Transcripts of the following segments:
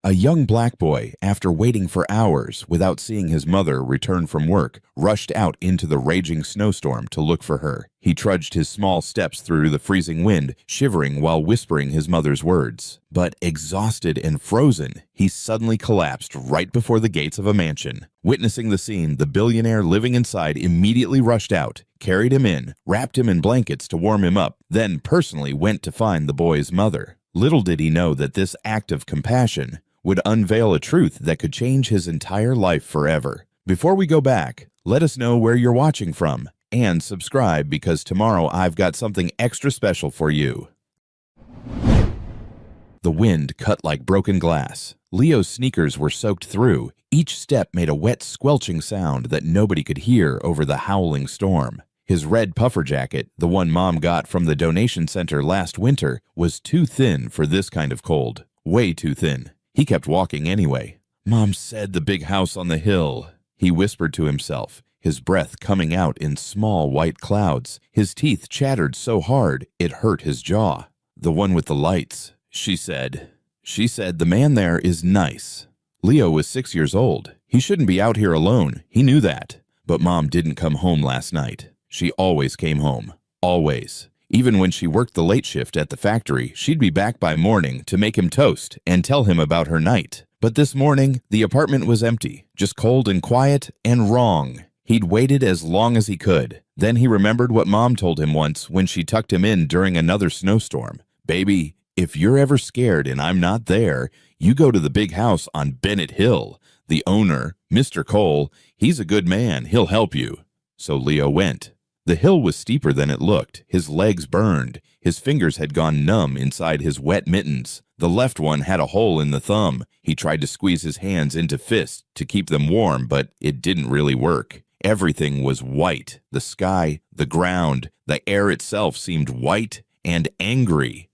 A young black boy, after waiting for hours without seeing his mother return from work, rushed out into the raging snowstorm to look for her. He trudged his small steps through the freezing wind, shivering while whispering his mother's words. But exhausted and frozen, he suddenly collapsed right before the gates of a mansion. Witnessing the scene, the billionaire living inside immediately rushed out, carried him in, wrapped him in blankets to warm him up, then personally went to find the boy's mother. Little did he know that this act of compassion would unveil a truth that could change his entire life forever. Before we go back, let us know where you're watching from, and subscribe because tomorrow I've got something extra special for you. The wind cut like broken glass. Leo's sneakers were soaked through. Each step made a wet, squelching sound that nobody could hear over the howling storm. His red puffer jacket, the one Mom got from the donation center last winter, was too thin for this kind of cold. Way too thin. He kept walking anyway. "Mom said the big house on the hill," he whispered to himself, his breath coming out in small white clouds. His teeth chattered so hard it hurt his jaw. "The one with the lights," she said. "She said the man there is nice." Leo was 6 years old. He shouldn't be out here alone. He knew that. But Mom didn't come home last night. She always came home. Always. Even when she worked the late shift at the factory, she'd be back by morning to make him toast and tell him about her night. But this morning, the apartment was empty, just cold and quiet and wrong. He'd waited as long as he could. Then he remembered what Mom told him once when she tucked him in during another snowstorm. "Baby, if you're ever scared and I'm not there, you go to the big house on Bennett Hill. The owner, Mr. Cole, he's a good man. He'll help you." So Leo went. The hill was steeper than it looked. His legs burned. His fingers had gone numb inside his wet mittens. The left one had a hole in the thumb. He tried to squeeze his hands into fists to keep them warm, but it didn't really work. Everything was white. The sky, the ground, the air itself seemed white and angry.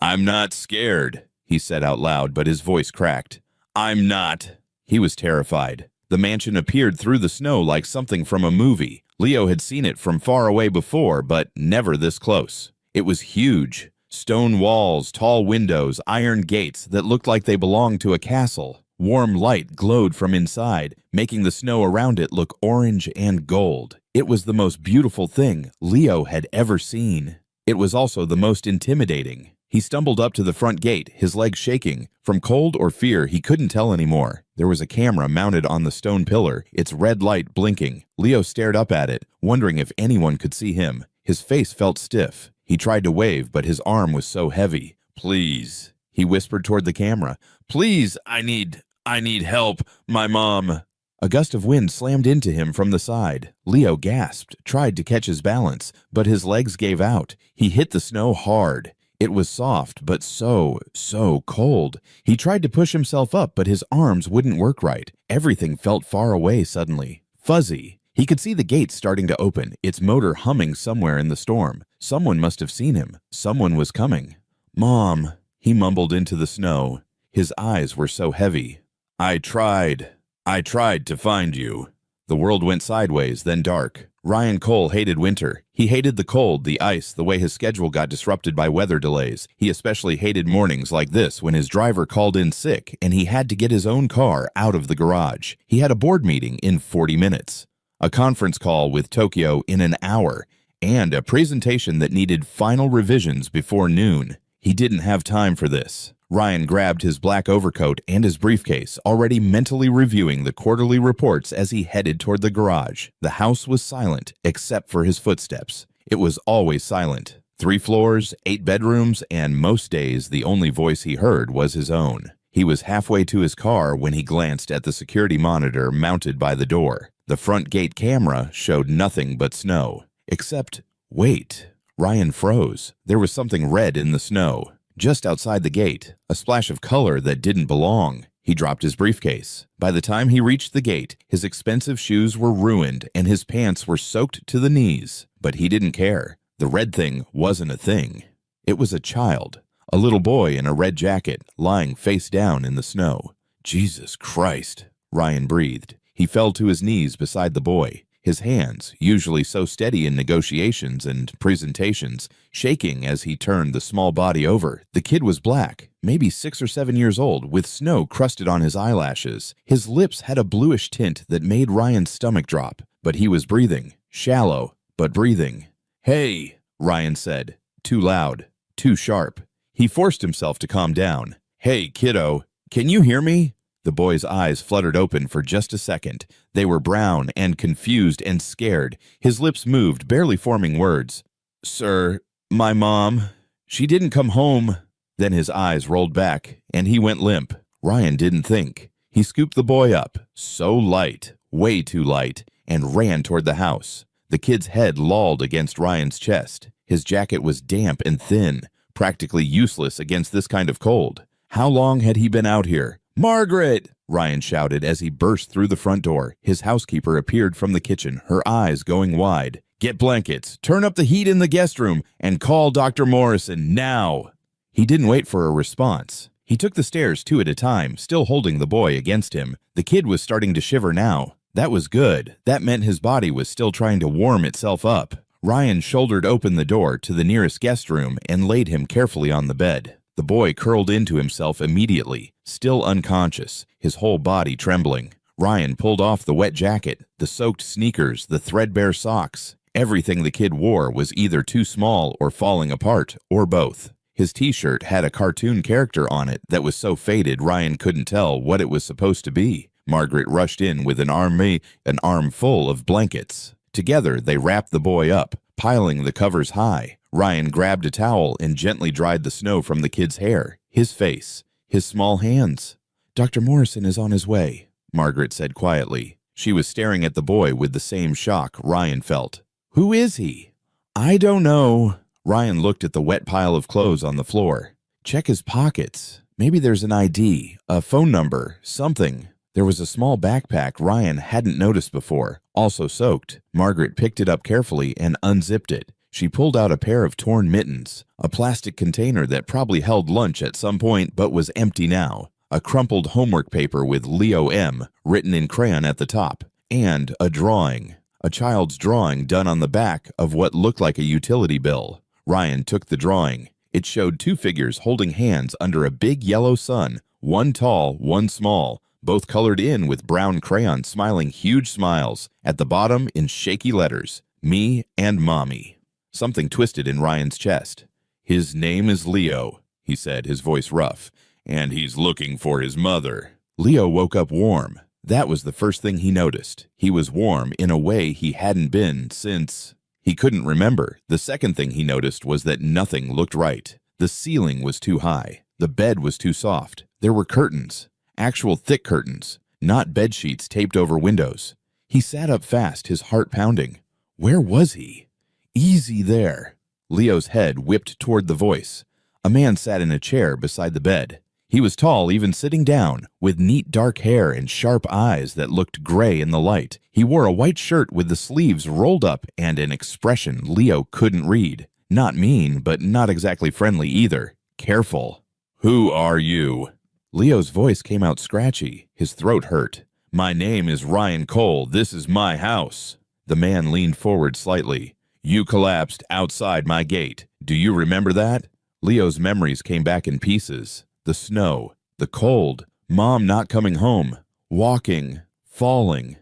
"I'm not scared," he said out loud, but his voice cracked. "I'm not." He was terrified. The mansion appeared through the snow like something from a movie. Leo had seen it from far away before, but never this close. It was huge. Stone walls, tall windows, iron gates that looked like they belonged to a castle. Warm light glowed from inside, making the snow around it look orange and gold. It was the most beautiful thing Leo had ever seen. It was also the most intimidating. He stumbled up to the front gate, his legs shaking. From cold or fear, he couldn't tell anymore. There was a camera mounted on the stone pillar, its red light blinking. Leo stared up at it, wondering if anyone could see him. His face felt stiff. He tried to wave, but his arm was so heavy. "Please," he whispered toward the camera. "Please, I need help. My mom." A gust of wind slammed into him from the side. Leo gasped, tried to catch his balance, but his legs gave out. He hit the snow hard. It was soft, but so cold. He tried to push himself up, but his arms wouldn't work right. Everything felt far away suddenly. Fuzzy. He could see the gate starting to open, its motor humming somewhere in the storm. Someone must have seen him. Someone was coming. "Mom," he mumbled into the snow. His eyes were so heavy. I tried to find you." The world went sideways, then dark. Ryan Cole hated winter. He hated the cold, the ice, the way his schedule got disrupted by weather delays. He especially hated mornings like this when his driver called in sick and he had to get his own car out of the garage. He had a board meeting in 40 minutes, a conference call with Tokyo in an hour, and a presentation that needed final revisions before noon. He didn't have time for this. Ryan grabbed his black overcoat and his briefcase, already mentally reviewing the quarterly reports as he headed toward the garage. The house was silent, except for his footsteps. It was always silent. 3 floors, 8 bedrooms, and most days the only voice he heard was his own. He was halfway to his car when he glanced at the security monitor mounted by the door. The front gate camera showed nothing but snow. Except, wait. Ryan froze. There was something red in the snow. Just outside the gate, a splash of color that didn't belong. He dropped his briefcase. By the time he reached the gate, his expensive shoes were ruined and his pants were soaked to the knees. But he didn't care. The red thing wasn't a thing. It was a child, a little boy in a red jacket, lying face down in the snow. "Jesus Christ," Ryan breathed. He fell to his knees beside the boy. His hands, usually so steady in negotiations and presentations, shaking as he turned the small body over. The kid was black, maybe 6 or 7 years old, with snow crusted on his eyelashes. His lips had a bluish tint that made Ryan's stomach drop, but he was breathing. Shallow, but breathing. "Hey," Ryan said. Too loud, too sharp. He forced himself to calm down. "Hey, kiddo, can you hear me?" The boy's eyes fluttered open for just a second. They were brown and confused and scared. His lips moved, barely forming words. "Sir, my mom, she didn't come home." Then his eyes rolled back, and he went limp. Ryan didn't think. He scooped the boy up, so light, way too light, and ran toward the house. The kid's head lolled against Ryan's chest. His jacket was damp and thin, practically useless against this kind of cold. How long had he been out here? "Margaret!" Ryan shouted as he burst through the front door. His housekeeper appeared from the kitchen, her eyes going wide. "Get blankets, turn up the heat in the guest room, and call Dr. Morrison now." He didn't wait for a response. He took the stairs 2 at a time, still holding the boy against him. The kid was starting to shiver now. That was good. That meant his body was still trying to warm itself up. Ryan shouldered open the door to the nearest guest room and laid him carefully on the bed. The boy curled into himself immediately, still unconscious, his whole body trembling. Ryan pulled off the wet jacket, the soaked sneakers, the threadbare socks. Everything the kid wore was either too small or falling apart, or both. His t-shirt had a cartoon character on it that was so faded Ryan couldn't tell what it was supposed to be. Margaret rushed in with an armful of blankets. Together, they wrapped the boy up, piling the covers high. Ryan grabbed a towel and gently dried the snow from the kid's hair, his face, his small hands. "Dr. Morrison is on his way," Margaret said quietly. She was staring at the boy with the same shock Ryan felt. "Who is he?" "I don't know." Ryan looked at the wet pile of clothes on the floor. "Check his pockets. Maybe there's an ID, a phone number, something." There was a small backpack Ryan hadn't noticed before, also soaked. Margaret picked it up carefully and unzipped it. She pulled out a pair of torn mittens, a plastic container that probably held lunch at some point but was empty now, a crumpled homework paper with Leo M. written in crayon at the top, and a drawing, a child's drawing done on the back of what looked like a utility bill. Ryan took the drawing. It showed 2 figures holding hands under a big yellow sun, one tall, one small, both colored in with brown crayon, smiling huge smiles. At the bottom, in shaky letters, "Me and Mommy." Something twisted in Ryan's chest. "His name is Leo," he said, his voice rough, "and he's looking for his mother." Leo woke up warm. That was the first thing he noticed. He was warm in a way he hadn't been since... He couldn't remember. The second thing he noticed was that nothing looked right. The ceiling was too high. The bed was too soft. There were curtains. Actual thick curtains, not bed sheets taped over windows. He sat up fast, his heart pounding. Where was he? "Easy there." Leo's head whipped toward the voice. A man sat in a chair beside the bed. He was tall, even sitting down, with neat dark hair and sharp eyes that looked gray in the light. He wore a white shirt with the sleeves rolled up and an expression Leo couldn't read. Not mean, but not exactly friendly either. Careful. "Who are you?" Leo's voice came out scratchy. His throat hurt. "My name is Ryan Cole. This is my house." The man leaned forward slightly. "You collapsed outside my gate. Do you remember that?" Leo's memories came back in pieces. The snow, the cold, Mom not coming home, walking, falling.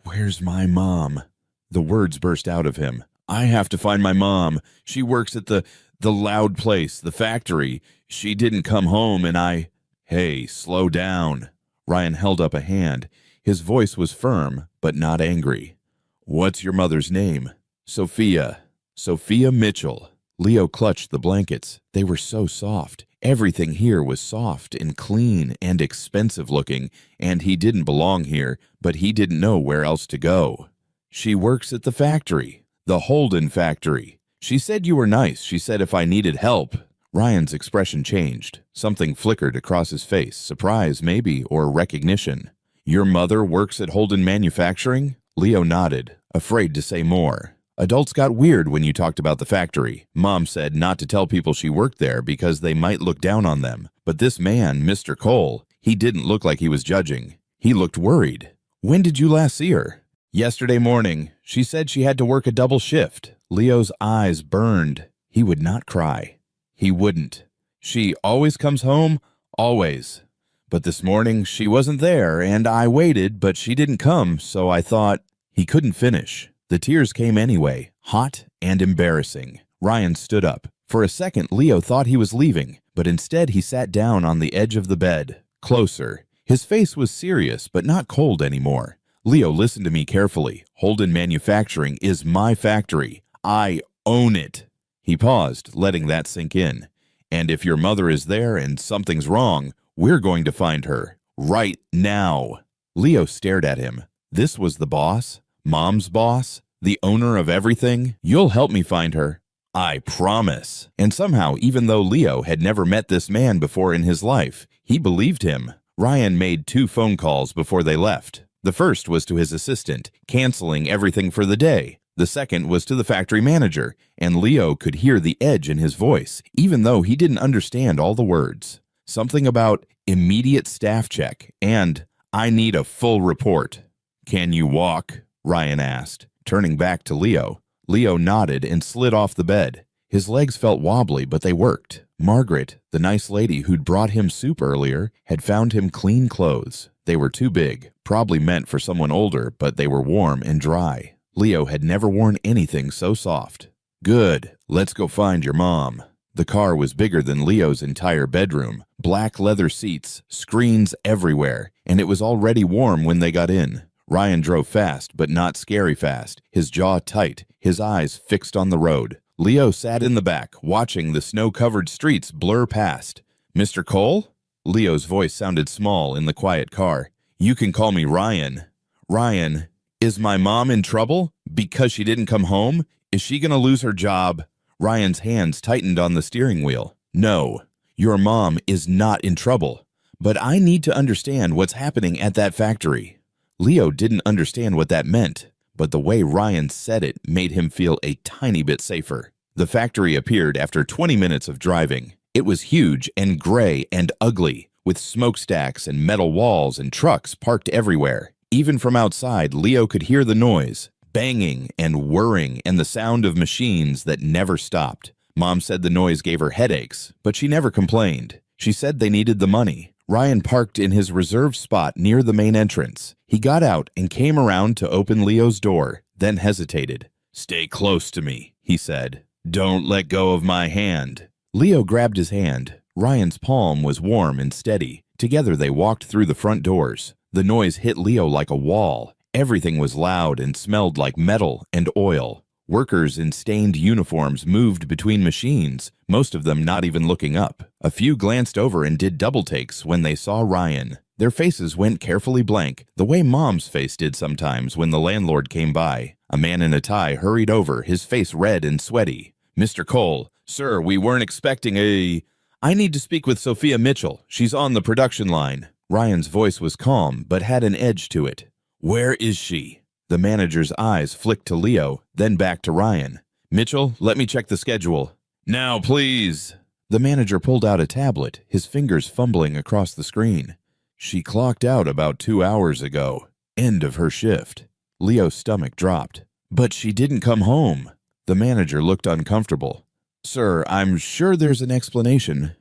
"Where's my mom?" The words burst out of him. "I have to find my mom. She works at the loud place, the factory. She didn't come home and I..." "Hey, slow down." Ryan held up a hand. His voice was firm, but not angry. "What's your mother's name?" "Sophia. Sophia Mitchell." Leo clutched the blankets. They were so soft. Everything here was soft and clean and expensive looking, and he didn't belong here, but he didn't know where else to go. "She works at the factory, the Holden factory. She said you were nice. She said if I needed help." Ryan's expression changed. Something flickered across his face, surprise maybe, or recognition. "Your mother works at Holden Manufacturing?" Leo nodded, afraid to say more. "Adults got weird when you talked about the factory. Mom said not to tell people she worked there because they might look down on them. But this man, Mr. Cole, he didn't look like he was judging. He looked worried. When did you last see her?" "Yesterday morning. She said she had to work a double shift." Leo's eyes burned. He would not cry. He wouldn't. "She always comes home Always. But this morning she wasn't there, and I waited, but she didn't come, so I thought—" He couldn't finish. The tears came anyway, hot and embarrassing. Ryan stood up. For a second, Leo thought he was leaving, but instead he sat down on the edge of the bed, closer. His face was serious, but not cold anymore. "Leo, listen to me carefully. Holden Manufacturing is my factory. I own it." He paused, letting that sink in. "And if your mother is there and something's wrong, we're going to find her. Right now." Leo stared at him. This was the boss? Mom's boss? The owner of everything? "You'll help me find her." "I promise." And somehow, even though Leo had never met this man before in his life, he believed him. Ryan made 2 phone calls before they left. The first was to his assistant, canceling everything for the day. The second was to the factory manager, and Leo could hear the edge in his voice, even though he didn't understand all the words. Something about immediate staff check and "I need a full report." "Can you walk?" Ryan asked, turning back to Leo. Leo nodded and slid off the bed. His legs felt wobbly, but they worked. Margaret, the nice lady who'd brought him soup earlier, had found him clean clothes. They were too big, probably meant for someone older, but they were warm and dry. Leo had never worn anything so soft. "Good. Let's go find your mom." The car was bigger than Leo's entire bedroom. Black leather seats, screens everywhere, and it was already warm when they got in. Ryan drove fast, but not scary fast, his jaw tight, his eyes fixed on the road. Leo sat in the back, watching the snow-covered streets blur past. "Mr. Cole?" Leo's voice sounded small in the quiet car. "You can call me Ryan." "Ryan, is my mom in trouble? Because she didn't come home? Is she gonna lose her job?" Ryan's hands tightened on the steering wheel. "No, your mom is not in trouble. But I need to understand what's happening at that factory." Leo didn't understand what that meant, but the way Ryan said it made him feel a tiny bit safer. The factory appeared after 20 minutes of driving. It was huge and gray and ugly, with smokestacks and metal walls and trucks parked everywhere. Even from outside, Leo could hear the noise, banging and whirring, and the sound of machines that never stopped. Mom said the noise gave her headaches, but she never complained. She said they needed the money. Ryan parked in his reserved spot near the main entrance. He got out and came around to open Leo's door, then hesitated. "Stay close to me," he said. "Don't let go of my hand." Leo grabbed his hand. Ryan's palm was warm and steady. Together they walked through the front doors. The noise hit Leo like a wall. Everything was loud and smelled like metal and oil. Workers in stained uniforms moved between machines, most of them not even looking up. A few glanced over and did double takes when they saw Ryan. Their faces went carefully blank, the way Mom's face did sometimes when the landlord came by. A man in a tie hurried over, his face red and sweaty. "Mr. Cole, sir, we weren't expecting a—" "I need to speak with Sophia Mitchell. She's on the production line." Ryan's voice was calm, but had an edge to it. "Where is she?" The manager's eyes flicked to Leo, then back to Ryan. "Mitchell, let me check the schedule." "Now, please." The manager pulled out a tablet, his fingers fumbling across the screen. "She clocked out about 2 hours ago. End of her shift." Leo's stomach dropped. "But she didn't come home." The manager looked uncomfortable. "Sir, I'm sure there's an explanation.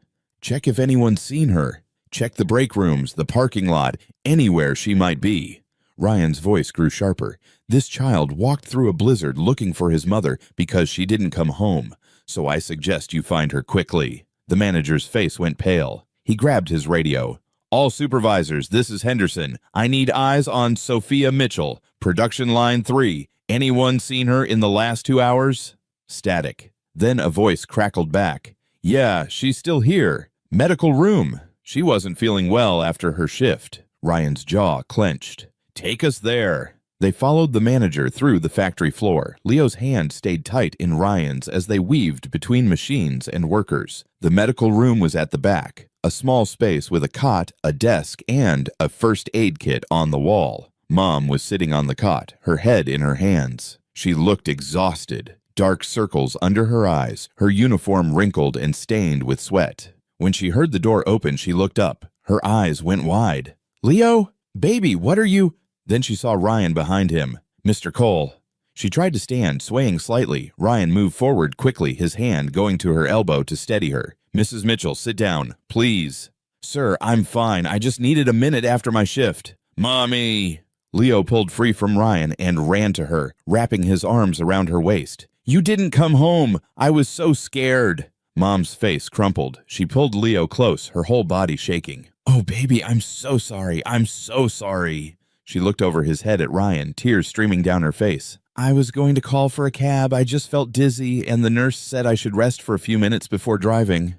Check if anyone's seen her. Check the break rooms, the parking lot, anywhere she might be." Ryan's voice grew sharper. "This child walked through a blizzard looking for his mother because she didn't come home, so I suggest you find her quickly." The manager's face went pale. He grabbed his radio. "All supervisors, this is Henderson. I need eyes on Sophia Mitchell. Production line 3. Anyone seen her in the last 2 hours?" Static. Then a voice crackled back. "Yeah, she's still here. Medical room. She wasn't feeling well after her shift." Ryan's jaw clenched. "Take us there." They followed the manager through the factory floor. Leo's hand stayed tight in Ryan's as they weaved between machines and workers. The medical room was at the back, a small space with a cot, a desk, and a first aid kit on the wall. Mom was sitting on the cot, her head in her hands. She looked exhausted, dark circles under her eyes, her uniform wrinkled and stained with sweat. When she heard the door open, she looked up. Her eyes went wide. "Leo? Baby, what are you—" Then she saw Ryan behind him. "Mr. Cole." She tried to stand, swaying slightly. Ryan moved forward quickly, his hand going to her elbow to steady her. "Mrs. Mitchell, sit down, please." Sir, I'm fine. I just needed a minute after my shift. Mommy! Leo pulled free from Ryan and ran to her, wrapping his arms around her waist. You didn't come home. I was so scared. Mom's face crumpled. She pulled Leo close, her whole body shaking. Oh, baby, I'm so sorry. I'm so sorry. She looked over his head at Ryan, tears streaming down her face. I was going to call for a cab. I just felt dizzy, and the nurse said I should rest for a few minutes before driving.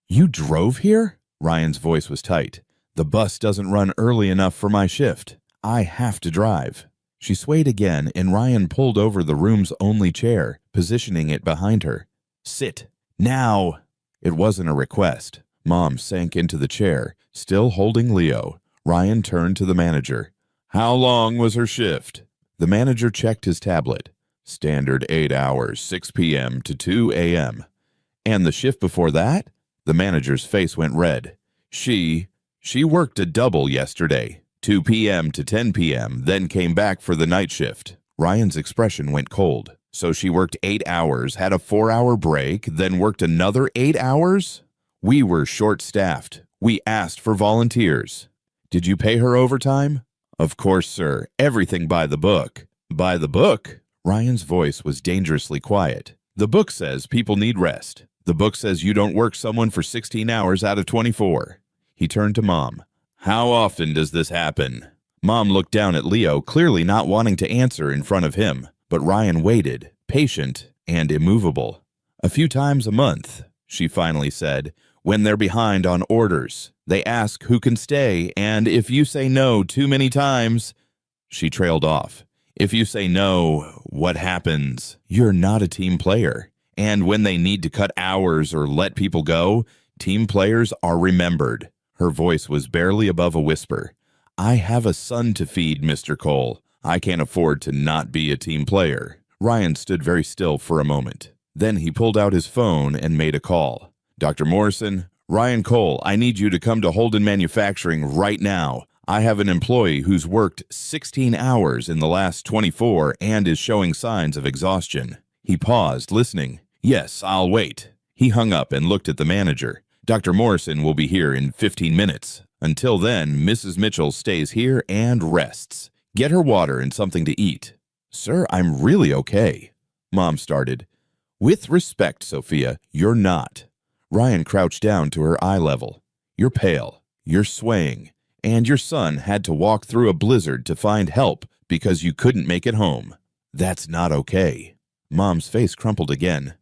You drove here? Ryan's voice was tight. The bus doesn't run early enough for my shift. I have to drive. She swayed again, and Ryan pulled over the room's only chair, positioning it behind her. Sit. Now! It wasn't a request. Mom sank into the chair, still holding Leo. Ryan turned to the manager. How long was her shift? The manager checked his tablet. Standard 8 hours, 6 p.m. to 2 a.m. And the shift before that? The manager's face went red. She worked a double yesterday, 2 p.m. to 10 p.m., then came back for the night shift. Ryan's expression went cold. So she worked 8 hours, had a 4-hour break, then worked another 8 hours? We were short-staffed. We asked for volunteers. Did you pay her overtime? Of course, sir. Everything by the book. By the book? Ryan's voice was dangerously quiet. The book says people need rest. The book says you don't work someone for 16 hours out of 24. He turned to Mom. How often does this happen? Mom looked down at Leo, clearly not wanting to answer in front of him. But Ryan waited, patient and immovable. A few times a month, she finally said, when they're behind on orders. They ask who can stay, and if you say no too many times, she trailed off. If you say no, what happens? You're not a team player. And when they need to cut hours or let people go, team players are remembered. Her voice was barely above a whisper. I have a son to feed, Mr. Cole. I can't afford to not be a team player. Ryan stood very still for a moment. Then he pulled out his phone and made a call. Dr. Morrison, Ryan Cole, I need you to come to Holden Manufacturing right now. I have an employee who's worked 16 hours in the last 24 and is showing signs of exhaustion. He paused, listening. Yes, I'll wait. He hung up and looked at the manager. Dr. Morrison will be here in 15 minutes. Until then, Mrs. Mitchell stays here and rests. Get her water and something to eat. Sir, I'm really okay. Mom started. With respect, Sophia, you're not. Ryan crouched down to her eye level. You're pale. You're swaying. And your son had to walk through a blizzard to find help because you couldn't make it home. That's not okay. Mom's face crumpled again.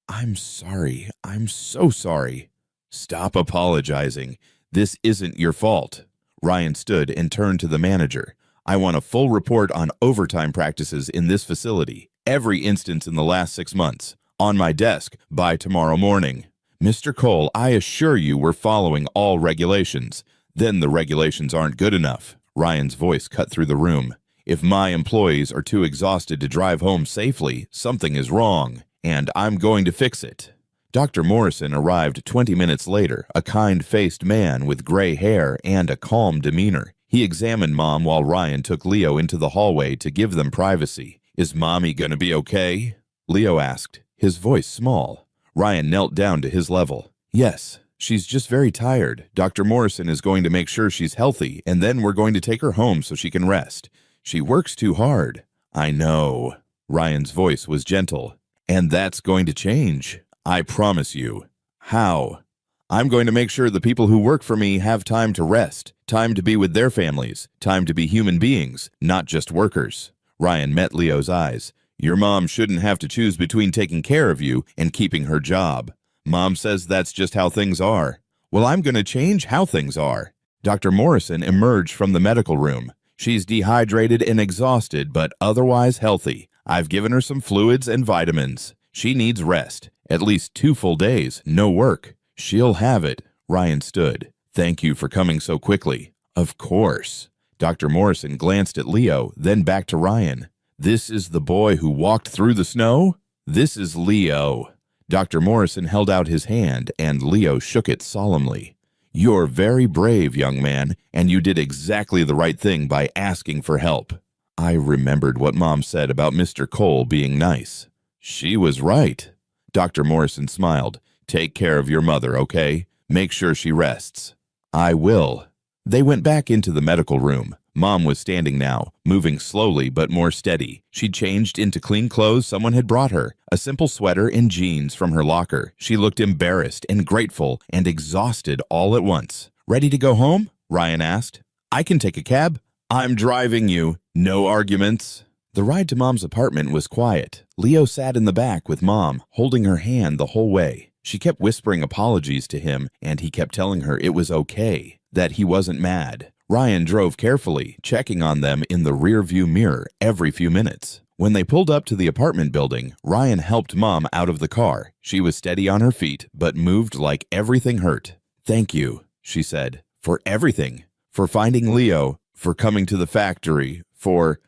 I'm sorry. I'm so sorry. Stop apologizing. This isn't your fault. Ryan stood and turned to the manager. I want a full report on overtime practices in this facility, every instance in the last 6 months, on my desk by tomorrow morning. Mr. Cole, I assure you we're following all regulations. Then the regulations aren't good enough. Ryan's voice cut through the room. If my employees are too exhausted to drive home safely, something is wrong, and I'm going to fix it. Dr. Morrison arrived 20 minutes later, a kind-faced man with gray hair and a calm demeanor. He examined Mom while Ryan took Leo into the hallway to give them privacy. Is Mommy gonna be okay? Leo asked, his voice small. Ryan knelt down to his level. Yes, she's just very tired. Dr. Morrison is going to make sure she's healthy, and then we're going to take her home so she can rest. She works too hard. I know. Ryan's voice was gentle. And that's going to change. I promise you. How? I'm going to make sure the people who work for me have time to rest, time to be with their families, time to be human beings, not just workers. Ryan met Leo's eyes. Your mom shouldn't have to choose between taking care of you and keeping her job. Mom says that's just how things are. Well, I'm going to change how things are. Dr. Morrison emerged from the medical room. She's dehydrated and exhausted, but otherwise healthy. I've given her some fluids and vitamins. She needs rest. At least 2 full days, no work. She'll have it. Ryan stood. Thank you for coming so quickly. Of course. Dr. Morrison glanced at Leo, then back to Ryan. This is the boy who walked through the snow? This is Leo. Dr. Morrison held out his hand, and Leo shook it solemnly. You're very brave, young man, and you did exactly the right thing by asking for help. I remembered what Mom said about Mr. Cole being nice. She was right. Dr. Morrison smiled. Take care of your mother, okay? Make sure she rests. I will. They went back into the medical room. Mom was standing now, moving slowly but more steady. She'd changed into clean clothes someone had brought her, a simple sweater and jeans from her locker. She looked embarrassed and grateful and exhausted all at once. Ready to go home? Ryan asked. I can take a cab. I'm driving you. No arguments. The ride to Mom's apartment was quiet. Leo sat in the back with Mom, holding her hand the whole way. She kept whispering apologies to him, and he kept telling her it was okay, that he wasn't mad. Ryan drove carefully, checking on them in the rear-view mirror every few minutes. When they pulled up to the apartment building, Ryan helped Mom out of the car. She was steady on her feet, but moved like everything hurt. Thank you, she said, for everything. For finding Leo, for coming to the factory, for...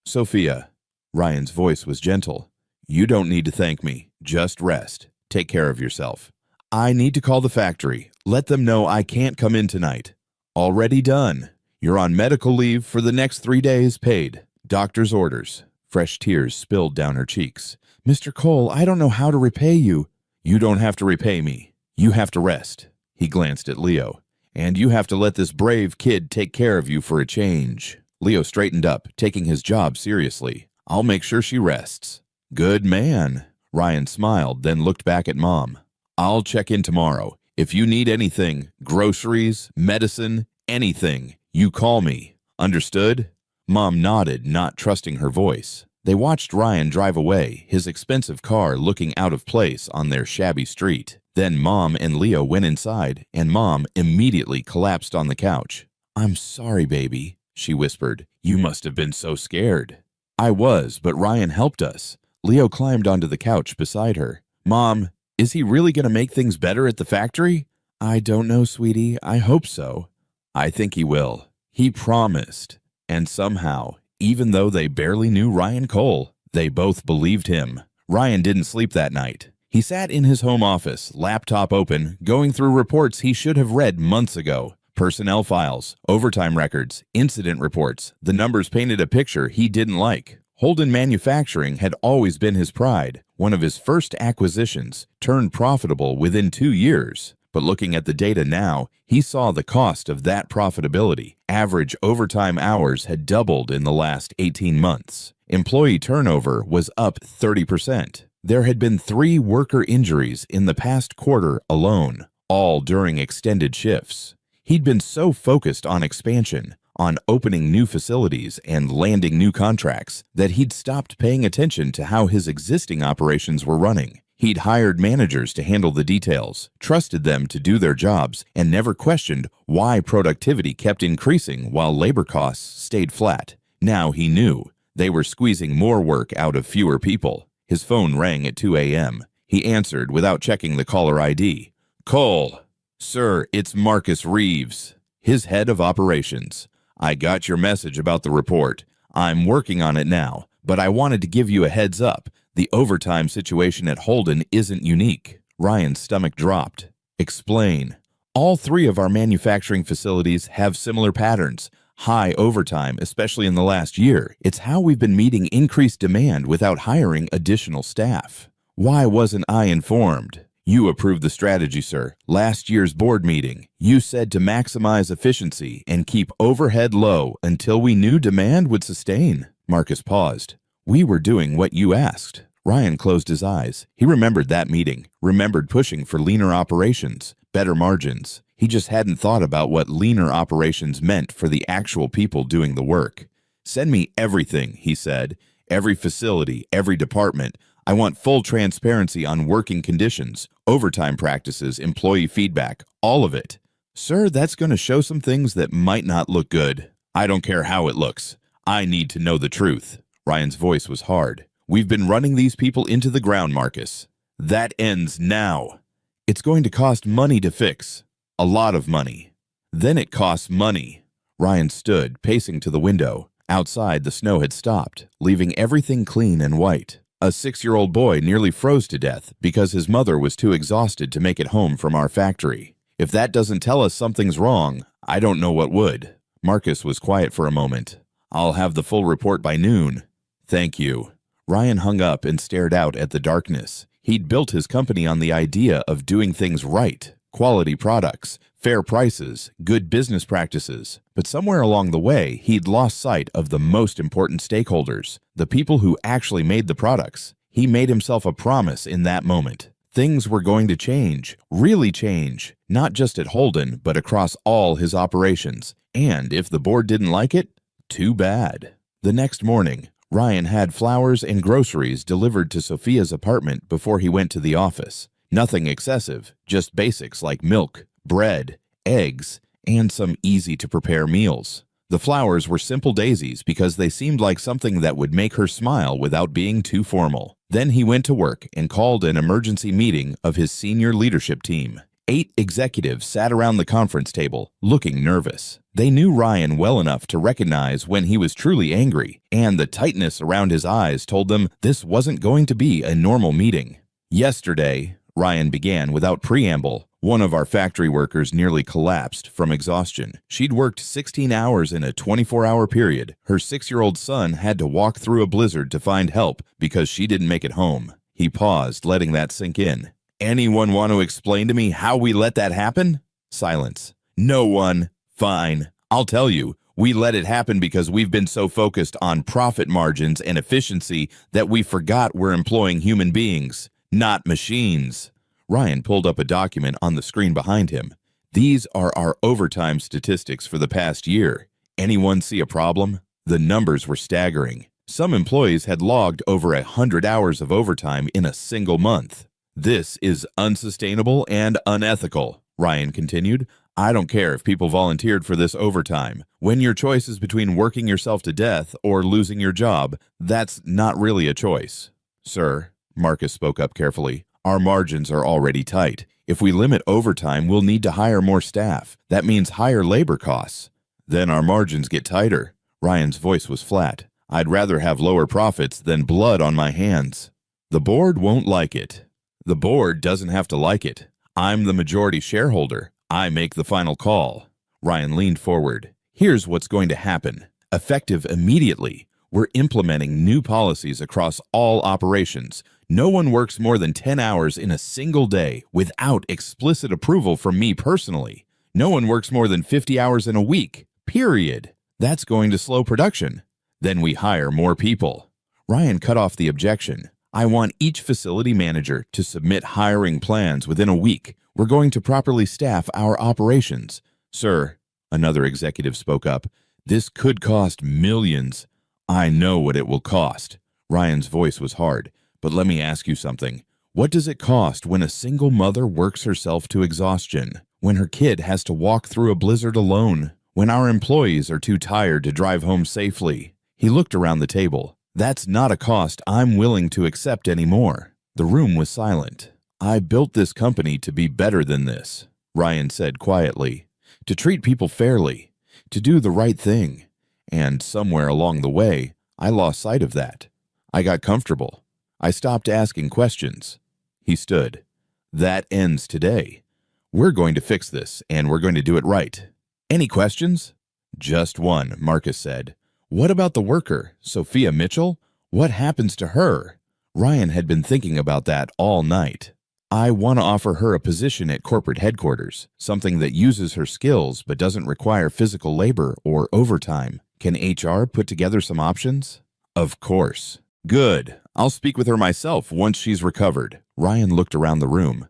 Sophia. Ryan's voice was gentle. You don't need to thank me. Just rest. Take care of yourself. I need to call the factory. Let them know I can't come in tonight. Already done. You're on medical leave for the next 3 days paid. Doctor's orders. Fresh tears spilled down her cheeks. Mr. Cole, I don't know how to repay you. You don't have to repay me. You have to rest. He glanced at Leo. And you have to let this brave kid take care of you for a change. Leo straightened up, taking his job seriously. I'll make sure she rests. Good man. Ryan smiled, then looked back at Mom. I'll check in tomorrow. If you need anything, groceries, medicine, anything, you call me. Understood? Mom nodded, not trusting her voice. They watched Ryan drive away, his expensive car looking out of place on their shabby street. Then Mom and Leo went inside, and Mom immediately collapsed on the couch. I'm sorry, baby, she whispered. You must have been so scared. I was, but Ryan helped us. Leo climbed onto the couch beside her. Mom, is he really going to make things better at the factory? I don't know, sweetie. I hope so. I think he will. He promised. And somehow, even though they barely knew Ryan Cole, they both believed him. Ryan didn't sleep that night. He sat in his home office, laptop open, going through reports he should have read months ago. Personnel files, overtime records, incident reports. The numbers painted a picture he didn't like. Holden Manufacturing had always been his pride. One of his first acquisitions, turned profitable within 2 years. But looking at the data now, he saw the cost of that profitability. Average overtime hours had doubled in the last 18 months. Employee turnover was up 30%. There had been 3 worker injuries in the past quarter alone, all during extended shifts. He'd been so focused on expansion, on opening new facilities and landing new contracts, that he'd stopped paying attention to how his existing operations were running. He'd hired managers to handle the details, trusted them to do their jobs, and never questioned why productivity kept increasing while labor costs stayed flat. Now he knew they were squeezing more work out of fewer people. His phone rang at 2 a.m. He answered without checking the caller ID. Cole. Sir, it's Marcus Reeves, his head of operations. I got your message about the report. I'm working on it now, but I wanted to give you a heads up. The overtime situation at Holden isn't unique. Ryan's stomach dropped. Explain. All 3 of our manufacturing facilities have similar patterns. High overtime, especially in the last year. It's how we've been meeting increased demand without hiring additional staff. Why wasn't I informed? You approved the strategy, sir. Last year's board meeting, you said to maximize efficiency and keep overhead low until we knew demand would sustain. Marcus paused. We were doing what you asked. Ryan closed his eyes. He remembered that meeting, remembered pushing for leaner operations, better margins. He just hadn't thought about what leaner operations meant for the actual people doing the work. Send me everything, he said. Every facility, every department. I want full transparency on working conditions, overtime practices, employee feedback, all of it. Sir, that's going to show some things that might not look good. I don't care how it looks. I need to know the truth. Ryan's voice was hard. We've been running these people into the ground, Marcus. That ends now. It's going to cost money to fix. A lot of money. Then it costs money. Ryan stood, pacing to the window. Outside, the snow had stopped, leaving everything clean and white. A 6-year-old boy nearly froze to death because his mother was too exhausted to make it home from our factory. If that doesn't tell us something's wrong, I don't know what would. Marcus was quiet for a moment. I'll have the full report by noon. Thank you. Ryan hung up and stared out at the darkness. He'd built his company on the idea of doing things right. Quality products, fair prices, good business practices. But somewhere along the way, he'd lost sight of the most important stakeholders, the people who actually made the products. He made himself a promise in that moment. Things were going to change, really change, not just at Holden, but across all his operations. And if the board didn't like it, too bad. The next morning, Ryan had flowers and groceries delivered to Sophia's apartment before he went to the office. Nothing excessive, just basics like milk, bread, eggs, and some easy-to-prepare meals. The flowers were simple daisies because they seemed like something that would make her smile without being too formal. Then he went to work and called an emergency meeting of his senior leadership team. 8 executives sat around the conference table, looking nervous. They knew Ryan well enough to recognize when he was truly angry, and the tightness around his eyes told them this wasn't going to be a normal meeting. Yesterday, Ryan began without preamble. One of our factory workers nearly collapsed from exhaustion. She'd worked 16 hours in a 24-hour period. Her 6-year-old son had to walk through a blizzard to find help because she didn't make it home. He paused, letting that sink in. Anyone want to explain to me how we let that happen? Silence. No one. Fine. I'll tell you. We let it happen because we've been so focused on profit margins and efficiency that we forgot we're employing human beings, not machines. Ryan pulled up a document on the screen behind him. These are our overtime statistics for the past year. Anyone see a problem? The numbers were staggering. Some employees had logged over 100 hours of overtime in a single month. This is unsustainable and unethical, Ryan continued. I don't care if people volunteered for this overtime. When your choice is between working yourself to death or losing your job, that's not really a choice. Sir, Marcus spoke up carefully, our margins are already tight. If we limit overtime, we'll need to hire more staff. That means higher labor costs. Then our margins get tighter. Ryan's voice was flat. I'd rather have lower profits than blood on my hands. The board won't like it. The board doesn't have to like it. I'm the majority shareholder. I make the final call. Ryan leaned forward. Here's what's going to happen. Effective immediately, we're implementing new policies across all operations. No one works more than 10 hours in a single day without explicit approval from me personally. No one works more than 50 hours in a week, period. That's going to slow production. Then we hire more people. Ryan cut off the objection. I want each facility manager to submit hiring plans within a week. We're going to properly staff our operations. Sir, another executive spoke up, this could cost millions. I know what it will cost. Ryan's voice was hard. But let me ask you something. What does it cost when a single mother works herself to exhaustion? When her kid has to walk through a blizzard alone? When our employees are too tired to drive home safely? He looked around the table. That's not a cost I'm willing to accept anymore. The room was silent. I built this company to be better than this, Ryan said quietly. To treat people fairly. To do the right thing. And somewhere along the way, I lost sight of that. I got comfortable. I stopped asking questions. He stood. That ends today. We're going to fix this, and we're going to do it right. Any questions? Just one, Marcus said. What about the worker, Sophia Mitchell? What happens to her? Ryan had been thinking about that all night. I want to offer her a position at corporate headquarters, something that uses her skills but doesn't require physical labor or overtime. Can HR put together some options? Of course. Good. I'll speak with her myself once she's recovered. Ryan looked around the room.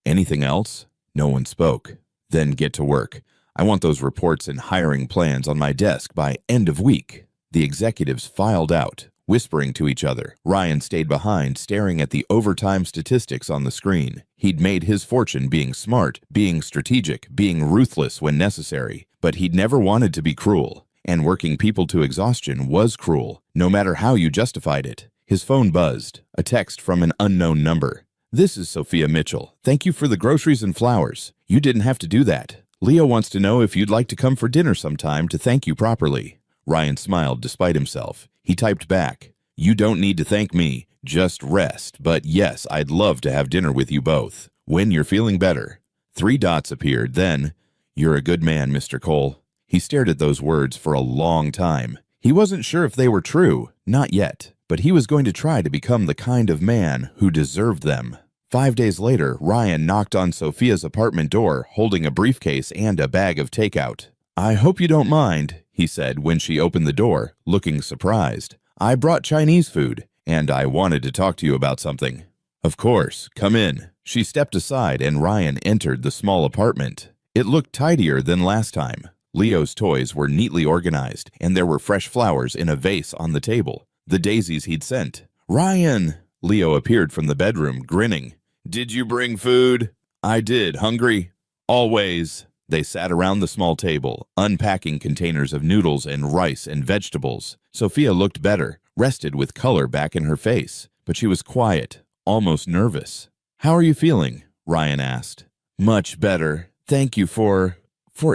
Anything else? No one spoke. Then get to work. I want those reports and hiring plans on my desk by end of week. The executives filed out, whispering to each other. Ryan stayed behind, staring at the overtime statistics on the screen. He'd made his fortune being smart, being strategic, being ruthless when necessary. But he'd never wanted to be cruel. And working people to exhaustion was cruel, no matter how you justified it. His phone buzzed, a text from an unknown number. This is Sophia Mitchell. Thank you for the groceries and flowers. You didn't have to do that. Leo wants to know if you'd like to come for dinner sometime to thank you properly. Ryan smiled despite himself. He typed back, you don't need to thank me, just rest, but yes, I'd love to have dinner with you both, when you're feeling better. 3 dots appeared, then, you're a good man, Mr. Cole. He stared at those words for a long time. He wasn't sure if they were true, not yet, but he was going to try to become the kind of man who deserved them. 5 days later, Ryan knocked on Sophia's apartment door, holding a briefcase and a bag of takeout. "I hope you don't mind," he said when she opened the door, looking surprised. "I brought Chinese food, and I wanted to talk to you about something." "Of course, come in." She stepped aside and Ryan entered the small apartment. It looked tidier than last time. Leo's toys were neatly organized, and there were fresh flowers in a vase on the table, the daisies he'd sent. "Ryan!" Leo appeared from the bedroom, grinning. "Did you bring food?" "I did. Hungry?" "Always." They sat around the small table, unpacking containers of noodles and rice and vegetables. Sophia looked better, rested with color back in her face, but she was quiet, almost nervous. "How are you feeling?" Ryan asked. "Much better. Thank you for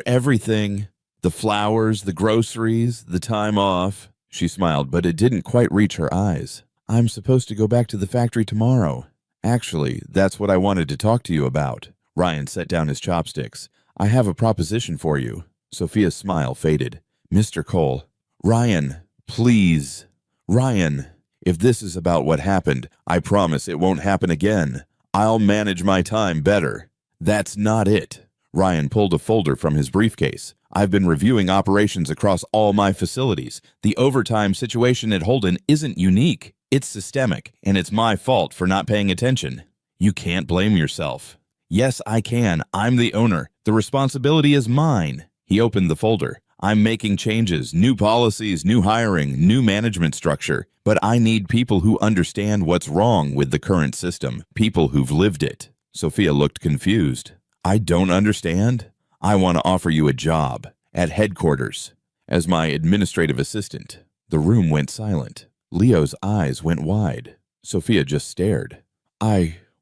everything. The flowers, the groceries, the time off." She smiled, but it didn't quite reach her eyes. "I'm supposed to go back to the factory tomorrow." "Actually, that's what I wanted to talk to you about." Ryan set down his chopsticks. "I have a proposition for you." Sophia's smile faded. "Mr. Cole." "Ryan, please." "Ryan, if this is about what happened, I promise it won't happen again. I'll manage my time better." "That's not it." Ryan pulled a folder from his briefcase. "I've been reviewing operations across all my facilities. The overtime situation at Holden isn't unique. It's systemic, and it's my fault for not paying attention." "You can't blame yourself." "Yes, I can. I'm the owner. The responsibility is mine." He opened the folder. "I'm making changes, new policies, new hiring, new management structure. But I need people who understand what's wrong with the current system, people who've lived it." Sophia looked confused. "I don't understand." "I want to offer you a job at headquarters as my administrative assistant." The room went silent. Leo's eyes went wide. Sophia just stared.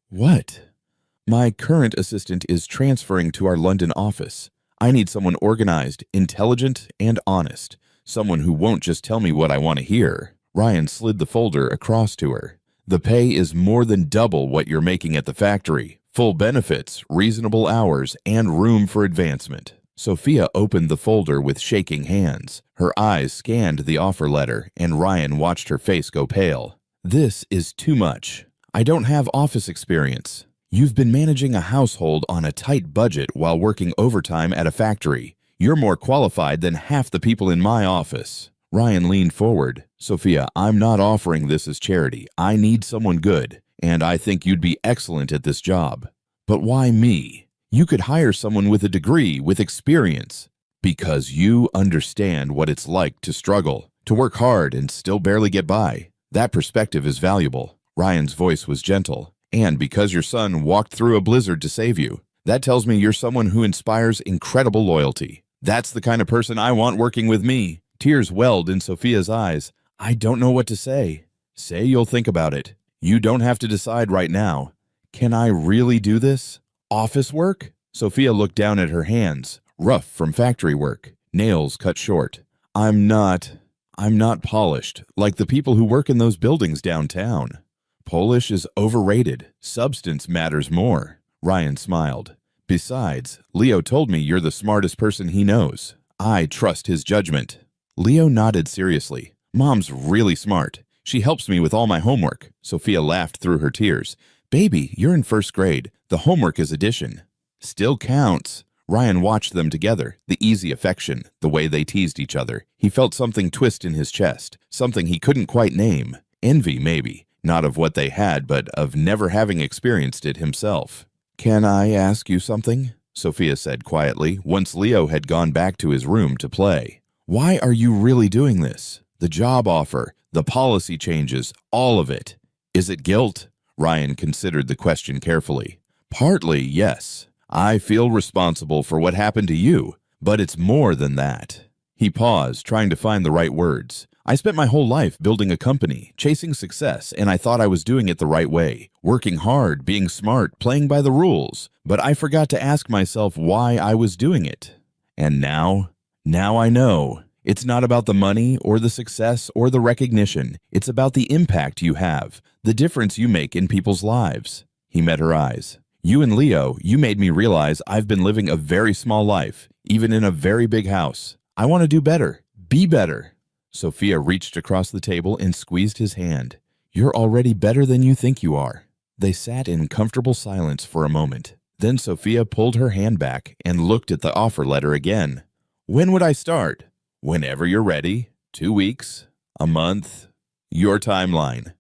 What?" "My current assistant is transferring to our London office. I need someone organized, intelligent, and honest. Someone who won't just tell me what I want to hear." Ryan slid the folder across to her. "The pay is more than double what you're making at the factory. Full benefits, reasonable hours, and room for advancement." Sophia opened the folder with shaking hands. Her eyes scanned the offer letter, and Ryan watched her face go pale. "This is too much. I don't have office experience. You've been managing a household on a tight budget while working overtime at a factory. You're more qualified than half the people in my office." Ryan leaned forward. "Sophia, I'm not offering this as charity. I need someone good, and I think you'd be excellent at this job." "But why me? You could hire someone with a degree, with experience." "Because you understand what it's like to struggle, to work hard and still barely get by. That perspective is valuable." Ryan's voice was gentle. "And because your son walked through a blizzard to save you. That tells me you're someone who inspires incredible loyalty. That's the kind of person I want working with me." Tears welled in Sophia's eyes. "I don't know what to say." "Say you'll think about it. You don't have to decide right now." "Can I really do this? Office work?" Sophia looked down at her hands, rough from factory work, nails cut short. I'm not polished, like the people who work in those buildings downtown." "Polish is overrated. Substance matters more." Ryan smiled. "Besides, Leo told me you're the smartest person he knows. I trust his judgment." Leo nodded seriously. "Mom's really smart. She helps me with all my homework." Sophia laughed through her tears. "Baby, you're in first grade. The homework is addition." "Still counts." Ryan watched them together, the easy affection, the way they teased each other. He felt something twist in his chest, something he couldn't quite name. Envy, maybe. Not of what they had, but of never having experienced it himself. "Can I ask you something?" Sophia said quietly, once Leo had gone back to his room to play. "Why are you really doing this? The job offer, the policy changes, all of it. Is it guilt?" Ryan considered the question carefully. "Partly, yes. I feel responsible for what happened to you, but it's more than that." He paused, trying to find the right words. "I spent my whole life building a company, chasing success, and I thought I was doing it the right way, working hard, being smart, playing by the rules. But I forgot to ask myself why I was doing it. And now I know. It's not about the money or the success or the recognition. It's about the impact you have, the difference you make in people's lives." He met her eyes. "You and Leo, you made me realize I've been living a very small life, even in a very big house. I want to do better, be better." Sophia reached across the table and squeezed his hand. "You're already better than you think you are." They sat in comfortable silence for a moment. Then Sophia pulled her hand back and looked at the offer letter again. When would I start? Whenever you're ready. 2 weeks. A month. Your timeline.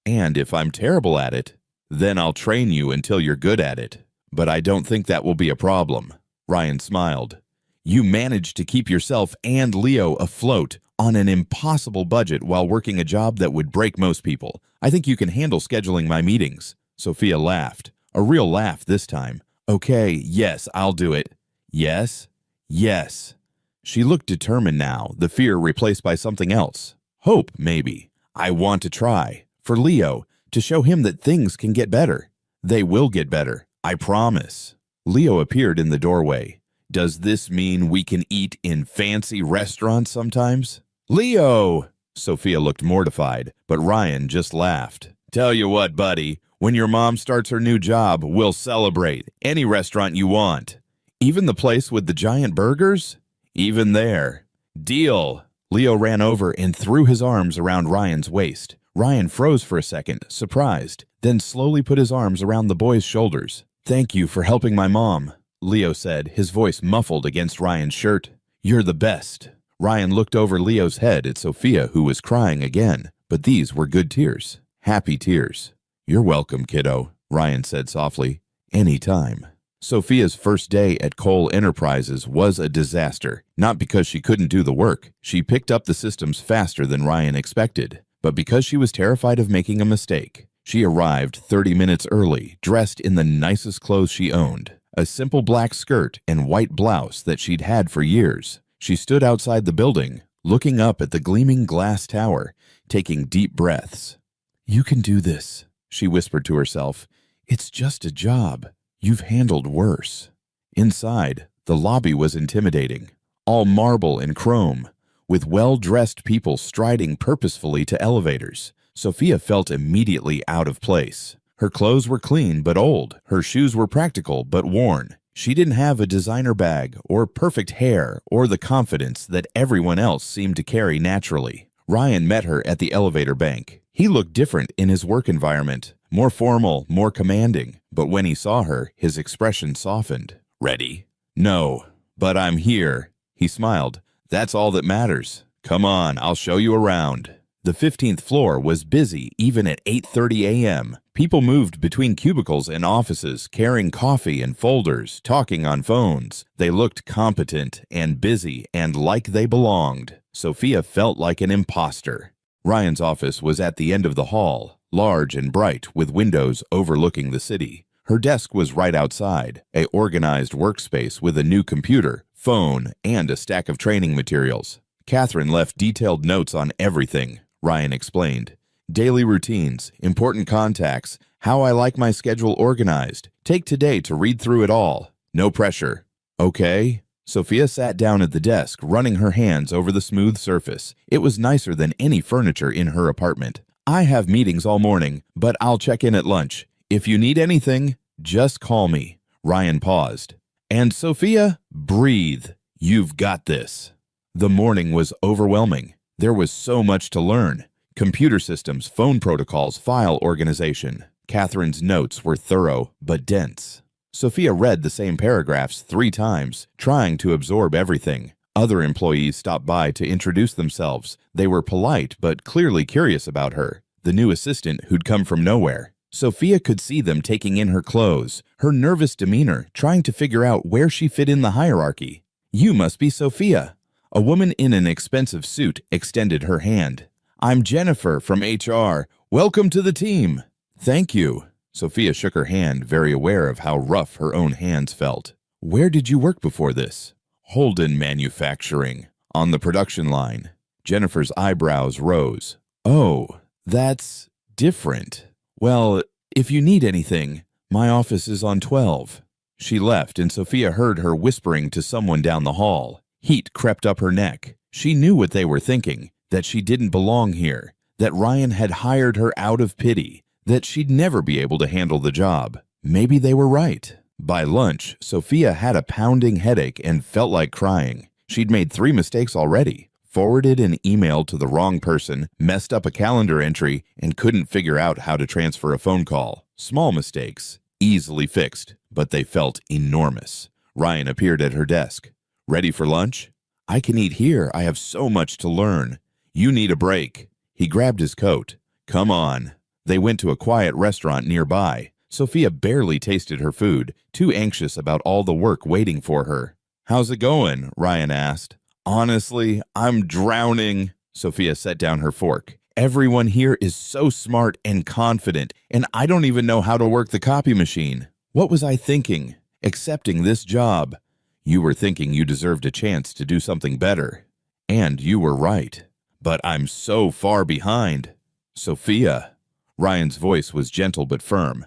And if I'm terrible at it, then I'll train you until you're good at it. But I don't think that will be a problem. Ryan smiled. You managed to keep yourself and Leo afloat on an impossible budget while working a job that would break most people. I think you can handle scheduling my meetings. Sophia laughed. A real laugh this time. Okay, yes, I'll do it. Yes? Yes. She looked determined now, the fear replaced by something else. Hope, maybe. I want to try. For Leo, to show him that things can get better. They will get better. I promise. Leo appeared in the doorway. Does this mean we can eat in fancy restaurants sometimes? Leo! Sophia looked mortified, but Ryan just laughed. Tell you what, buddy, when your mom starts her new job, we'll celebrate. Any restaurant you want. Even the place with the giant burgers? Even there. Deal. Leo ran over and threw his arms around Ryan's waist. Ryan froze for a second, surprised, then slowly put his arms around the boy's shoulders. Thank you for helping my mom, Leo said, his voice muffled against Ryan's shirt. You're the best. Ryan looked over Leo's head at Sophia, who was crying again, but these were good tears, happy tears. You're welcome, kiddo, Ryan said softly. Anytime. Sophia's first day at Cole Enterprises was a disaster, not because she couldn't do the work. She picked up the systems faster than Ryan expected, but because she was terrified of making a mistake. She arrived 30 minutes early, dressed in the nicest clothes she owned, a simple black skirt and white blouse that she'd had for years. She stood outside the building, looking up at the gleaming glass tower, taking deep breaths. You can do this, she whispered to herself. It's just a job. You've handled worse. Inside, the lobby was intimidating, all marble and chrome, with well-dressed people striding purposefully to elevators. Sophia felt immediately out of place. Her clothes were clean but old. Her shoes were practical but worn. She didn't have a designer bag or perfect hair or the confidence that everyone else seemed to carry naturally. Ryan met her at the elevator bank. He looked different in his work environment, more formal, more commanding. But when he saw her, his expression softened. Ready? No, but I'm here. He smiled. That's all that matters. Come on, I'll show you around. The 15th floor was busy even at 8:30 a.m. People moved between cubicles and offices, carrying coffee and folders, talking on phones. They looked competent and busy and like they belonged. Sophia felt like an imposter. Ryan's office was at the end of the hall, large and bright, with windows overlooking the city. Her desk was right outside, an organized workspace with a new computer, phone, and a stack of training materials. Catherine left detailed notes on everything, Ryan explained. Daily routines, important contacts, how I like my schedule organized. Take today to read through it all. No pressure. Okay. Sophia sat down at the desk, running her hands over the smooth surface. It was nicer than any furniture in her apartment. I have meetings all morning, but I'll check in at lunch. If you need anything, just call me. Ryan paused. And Sophia, breathe. You've got this. The morning was overwhelming. There was so much to learn. Computer systems, phone protocols, file organization. Catherine's notes were thorough but dense. Sophia read the same paragraphs 3 times, trying to absorb everything. Other employees stopped by to introduce themselves. They were polite but clearly curious about her, the new assistant who'd come from nowhere. Sophia could see them taking in her clothes, her nervous demeanor, trying to figure out where she fit in the hierarchy. You must be Sophia. A woman in an expensive suit extended her hand. I'm Jennifer from HR. Welcome to the team. Thank you. Sophia shook her hand, very aware of how rough her own hands felt. Where did you work before this? Holden Manufacturing, on the production line. Jennifer's eyebrows rose. Oh, that's different. Well, if you need anything, my office is on 12. She left, and Sophia heard her whispering to someone down the hall. Heat crept up her neck. She knew what they were thinking, that she didn't belong here, that Ryan had hired her out of pity, that she'd never be able to handle the job. Maybe they were right. By lunch, Sophia had a pounding headache and felt like crying. She'd made 3 mistakes already, forwarded an email to the wrong person, messed up a calendar entry, and couldn't figure out how to transfer a phone call. Small mistakes, easily fixed, but they felt enormous. Ryan appeared at her desk. Ready for lunch? I can eat here. I have so much to learn. You need a break. He grabbed his coat. Come on. They went to a quiet restaurant nearby. Sophia barely tasted her food, too anxious about all the work waiting for her. How's it going? Ryan asked. Honestly, I'm drowning. Sophia set down her fork. Everyone here is so smart and confident, and I don't even know how to work the copy machine. What was I thinking? Accepting this job. You were thinking you deserved a chance to do something better. And you were right. But I'm so far behind. Sophia. Ryan's voice was gentle but firm.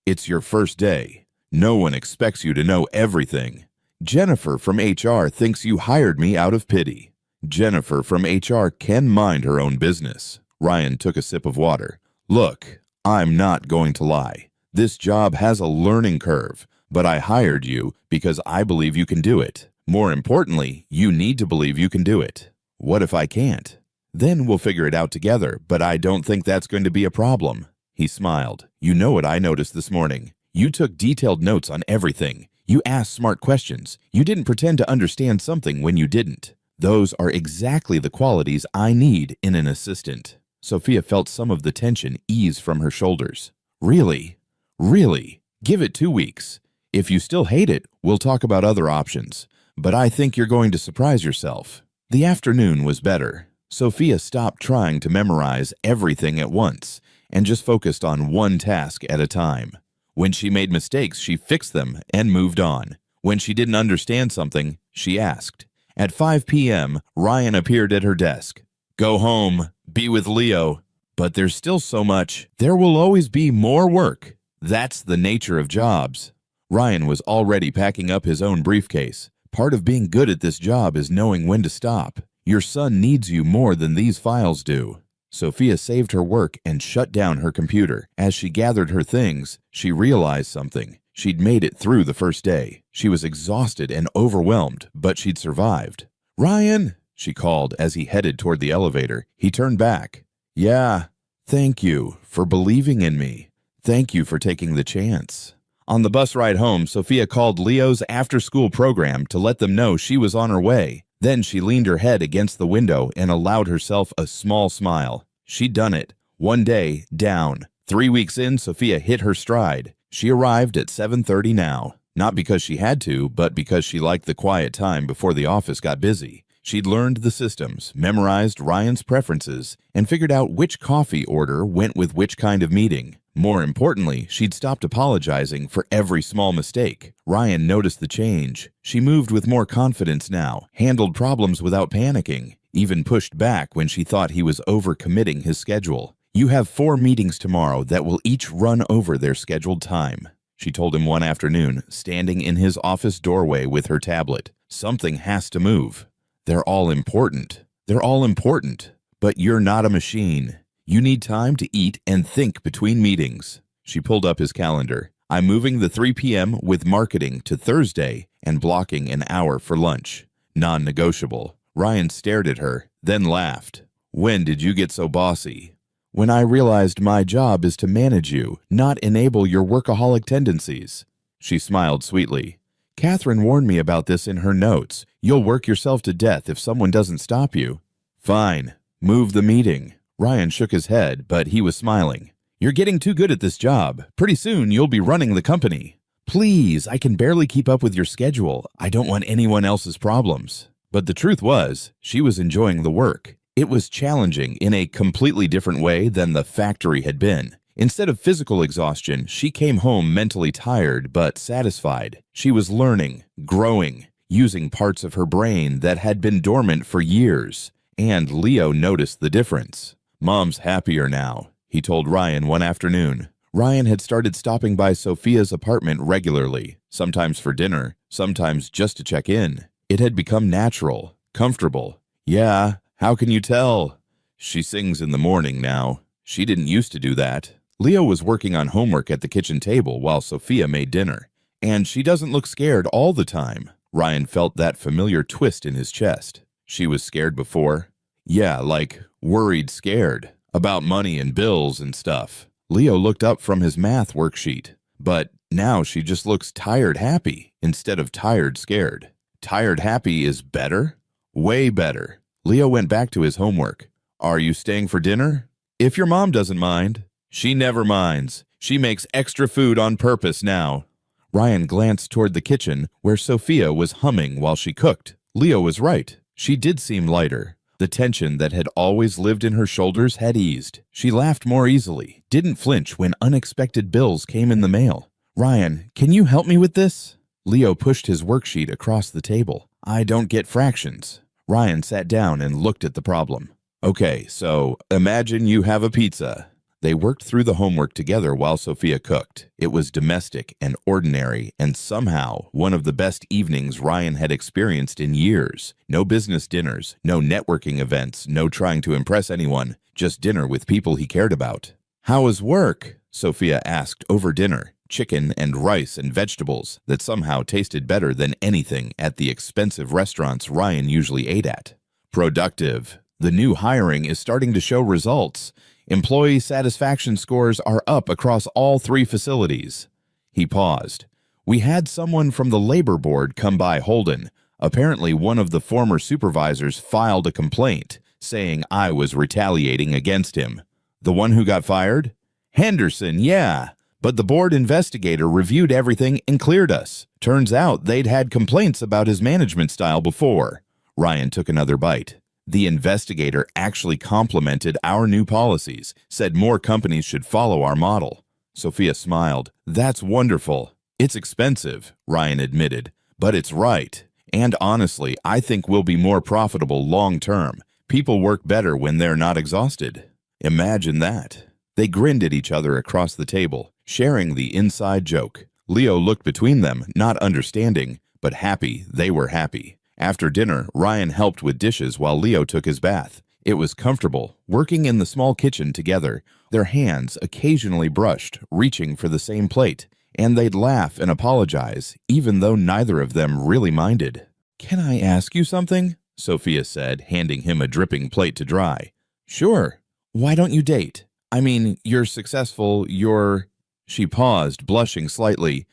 It's your first day. No one expects you to know everything. Jennifer from HR thinks you hired me out of pity. Jennifer from HR can mind her own business. Ryan took a sip of water. Look, I'm not going to lie. This job has a learning curve, but I hired you because I believe you can do it. More importantly, you need to believe you can do it. What if I can't? Then we'll figure it out together, but I don't think that's going to be a problem. He smiled. You know what I noticed this morning? You took detailed notes on everything. You asked smart questions. You didn't pretend to understand something when you didn't. Those are exactly the qualities I need in an assistant. Sophia felt some of the tension ease from her shoulders. Really? Really? Give it 2 weeks. If you still hate it, we'll talk about other options. But I think you're going to surprise yourself. The afternoon was better. Sophia stopped trying to memorize everything at once and just focused on one task at a time. When she made mistakes, she fixed them and moved on. When she didn't understand something, she asked. At 5 p.m., Ryan appeared at her desk. Go home, be with Leo. But there's still so much. There will always be more work. That's the nature of jobs. Ryan was already packing up his own briefcase. Part of being good at this job is knowing when to stop. Your son needs you more than these files do. Sophia saved her work and shut down her computer. As she gathered her things, she realized something. She'd made it through the first day. She was exhausted and overwhelmed, but she'd survived. Ryan, she called as he headed toward the elevator. He turned back. Yeah, thank you for believing in me. Thank you for taking the chance. On the bus ride home, Sophia called Leo's after-school program to let them know she was on her way. Then she leaned her head against the window and allowed herself a small smile. She'd done it. 1 day, down. 3 weeks in, Sophia hit her stride. She arrived at 7:30 now. Not because she had to, but because she liked the quiet time before the office got busy. She'd learned the systems, memorized Ryan's preferences, and figured out which coffee order went with which kind of meeting. More importantly, she'd stopped apologizing for every small mistake. Ryan noticed the change. She moved with more confidence now, handled problems without panicking, even pushed back when she thought he was overcommitting his schedule. You have 4 meetings tomorrow that will each run over their scheduled time, she told him one afternoon, standing in his office doorway with her tablet. Something has to move. They're all important. They're all important. But you're not a machine. You need time to eat and think between meetings. She pulled up his calendar. I'm moving the 3 p.m. with marketing to Thursday and blocking an hour for lunch. Non-negotiable. Ryan stared at her, then laughed. When did you get so bossy? When I realized my job is to manage you, not enable your workaholic tendencies. She smiled sweetly. Catherine warned me about this in her notes. You'll work yourself to death if someone doesn't stop you. Fine. Move the meeting. Ryan shook his head, but he was smiling. You're getting too good at this job. Pretty soon you'll be running the company. Please, I can barely keep up with your schedule. I don't want anyone else's problems. But the truth was, she was enjoying the work. It was challenging in a completely different way than the factory had been. Instead of physical exhaustion, she came home mentally tired but satisfied. She was learning, growing, using parts of her brain that had been dormant for years. And Leo noticed the difference. Mom's happier now, he told Ryan one afternoon. Ryan had started stopping by Sophia's apartment regularly, sometimes for dinner, sometimes just to check in. It had become natural, comfortable. Yeah, how can you tell? She sings in the morning now. She didn't used to do that. Leo was working on homework at the kitchen table while Sophia made dinner. And she doesn't look scared all the time. Ryan felt that familiar twist in his chest. She was scared before. Yeah, like worried scared. About money and bills and stuff. Leo looked up from his math worksheet, but now she just looks tired happy instead of tired scared. Tired happy is better? Way better. Leo went back to his homework. Are you staying for dinner? If your mom doesn't mind. She never minds. She makes extra food on purpose now. Ryan glanced toward the kitchen where Sophia was humming while she cooked. Leo was right. She did seem lighter. The tension that had always lived in her shoulders had eased. She laughed more easily, didn't flinch when unexpected bills came in the mail. Ryan, can you help me with this? Leo pushed his worksheet across the table. I don't get fractions. Ryan sat down and looked at the problem. Okay, so imagine you have a pizza. They worked through the homework together while Sophia cooked. It was domestic and ordinary, and somehow one of the best evenings Ryan had experienced in years. No business dinners, no networking events, no trying to impress anyone, just dinner with people he cared about. How was work? Sophia asked over dinner. Chicken and rice and vegetables that somehow tasted better than anything at the expensive restaurants Ryan usually ate at. Productive. The new hiring is starting to show results. Employee satisfaction scores are up across all 3 facilities. He paused. We had someone from the labor board come by Holden. Apparently one of the former supervisors filed a complaint, saying I was retaliating against him. The one who got fired? Henderson, yeah. But the board investigator reviewed everything and cleared us. Turns out they'd had complaints about his management style before. Ryan took another bite. The investigator actually complimented our new policies, said more companies should follow our model. Sophia smiled. That's wonderful. It's expensive, Ryan admitted, but it's right. And honestly, I think we'll be more profitable long term. People work better when they're not exhausted. Imagine that. They grinned at each other across the table, sharing the inside joke. Leo looked between them, not understanding, but happy they were happy. After dinner, Ryan helped with dishes while Leo took his bath. It was comfortable, working in the small kitchen together. Their hands occasionally brushed, reaching for the same plate, and they'd laugh and apologize, even though neither of them really minded. Can I ask you something? Sophia said, handing him a dripping plate to dry. Sure. Why don't you date? I mean, you're successful, you're... She paused, blushing slightly.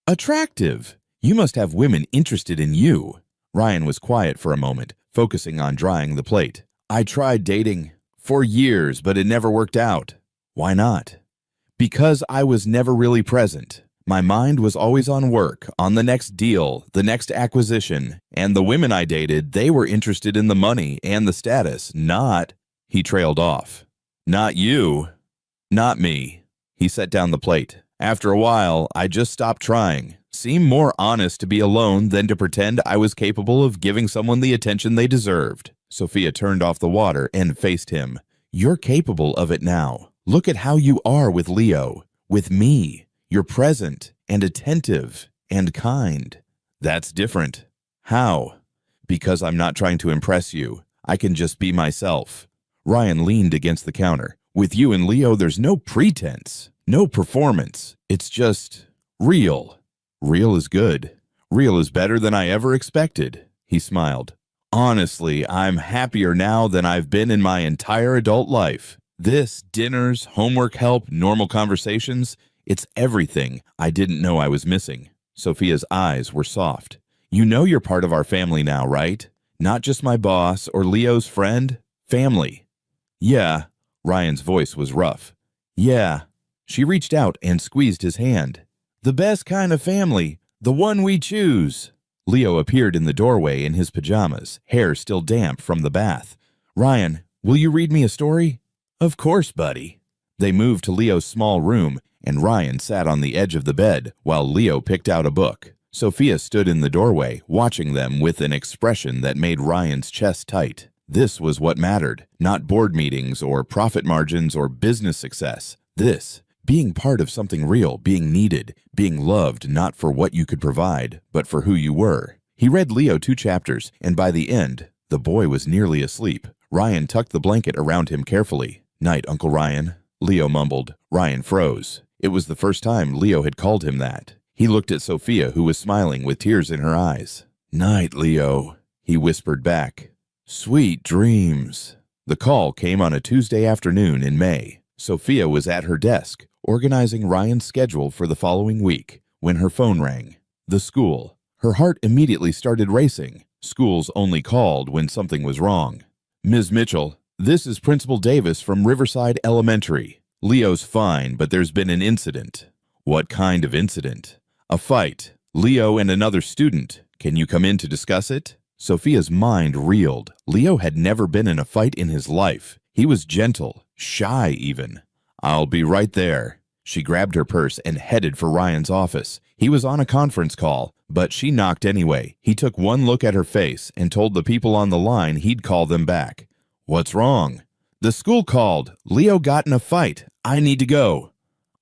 Attractive. You must have women interested in you. Ryan was quiet for a moment, focusing on drying the plate. I tried dating for years, but it never worked out. Why not? Because I was never really present. My mind was always on work, on the next deal, the next acquisition, and the women I dated, they were interested in the money and the status, not... He trailed off. Not you. Not me. He set down the plate. After a while, I just stopped trying. Seemed more honest to be alone than to pretend I was capable of giving someone the attention they deserved. Sophia turned off the water and faced him. You're capable of it now. Look at how you are with Leo. With me. You're present and attentive and kind. That's different. How? Because I'm not trying to impress you. I can just be myself. Ryan leaned against the counter. With you and Leo, there's no pretense, no performance. It's just real. Real is good. Real is better than I ever expected. He smiled. Honestly, I'm happier now than I've been in my entire adult life. This, dinners, homework help, normal conversations, it's everything I didn't know I was missing. Sophia's eyes were soft. You know you're part of our family now, right? Not just my boss or Leo's friend. Family. Yeah. Ryan's voice was rough. Yeah. She reached out and squeezed his hand. The best kind of family. The one we choose. Leo appeared in the doorway in his pajamas, hair still damp from the bath. Ryan, will you read me a story? Of course, buddy. They moved to Leo's small room, and Ryan sat on the edge of the bed while Leo picked out a book. Sophia stood in the doorway, watching them with an expression that made Ryan's chest tight. This was what mattered, not board meetings or profit margins or business success. This, being part of something real, being needed, being loved not for what you could provide, but for who you were. He read Leo 2 chapters, and by the end, the boy was nearly asleep. Ryan tucked the blanket around him carefully. Night, Uncle Ryan. Leo mumbled. Ryan froze. It was the first time Leo had called him that. He looked at Sophia, who was smiling with tears in her eyes. Night, Leo, he whispered back. Sweet dreams. The call came on a Tuesday afternoon in May. Sophia was at her desk, organizing Ryan's schedule for the following week, when her phone rang. The school. Her heart immediately started racing. Schools only called when something was wrong. Ms. Mitchell, this is Principal Davis from Riverside Elementary. Leo's fine, but there's been an incident. What kind of incident? A fight. Leo and another student. Can you come in to discuss it? Sophia's mind reeled. Leo had never been in a fight in his life. He was gentle, shy even. I'll be right there. She grabbed her purse and headed for Ryan's office. He was on a conference call, but she knocked anyway. He took one look at her face and told the people on the line he'd call them back. What's wrong? The school called. Leo got in a fight. I need to go.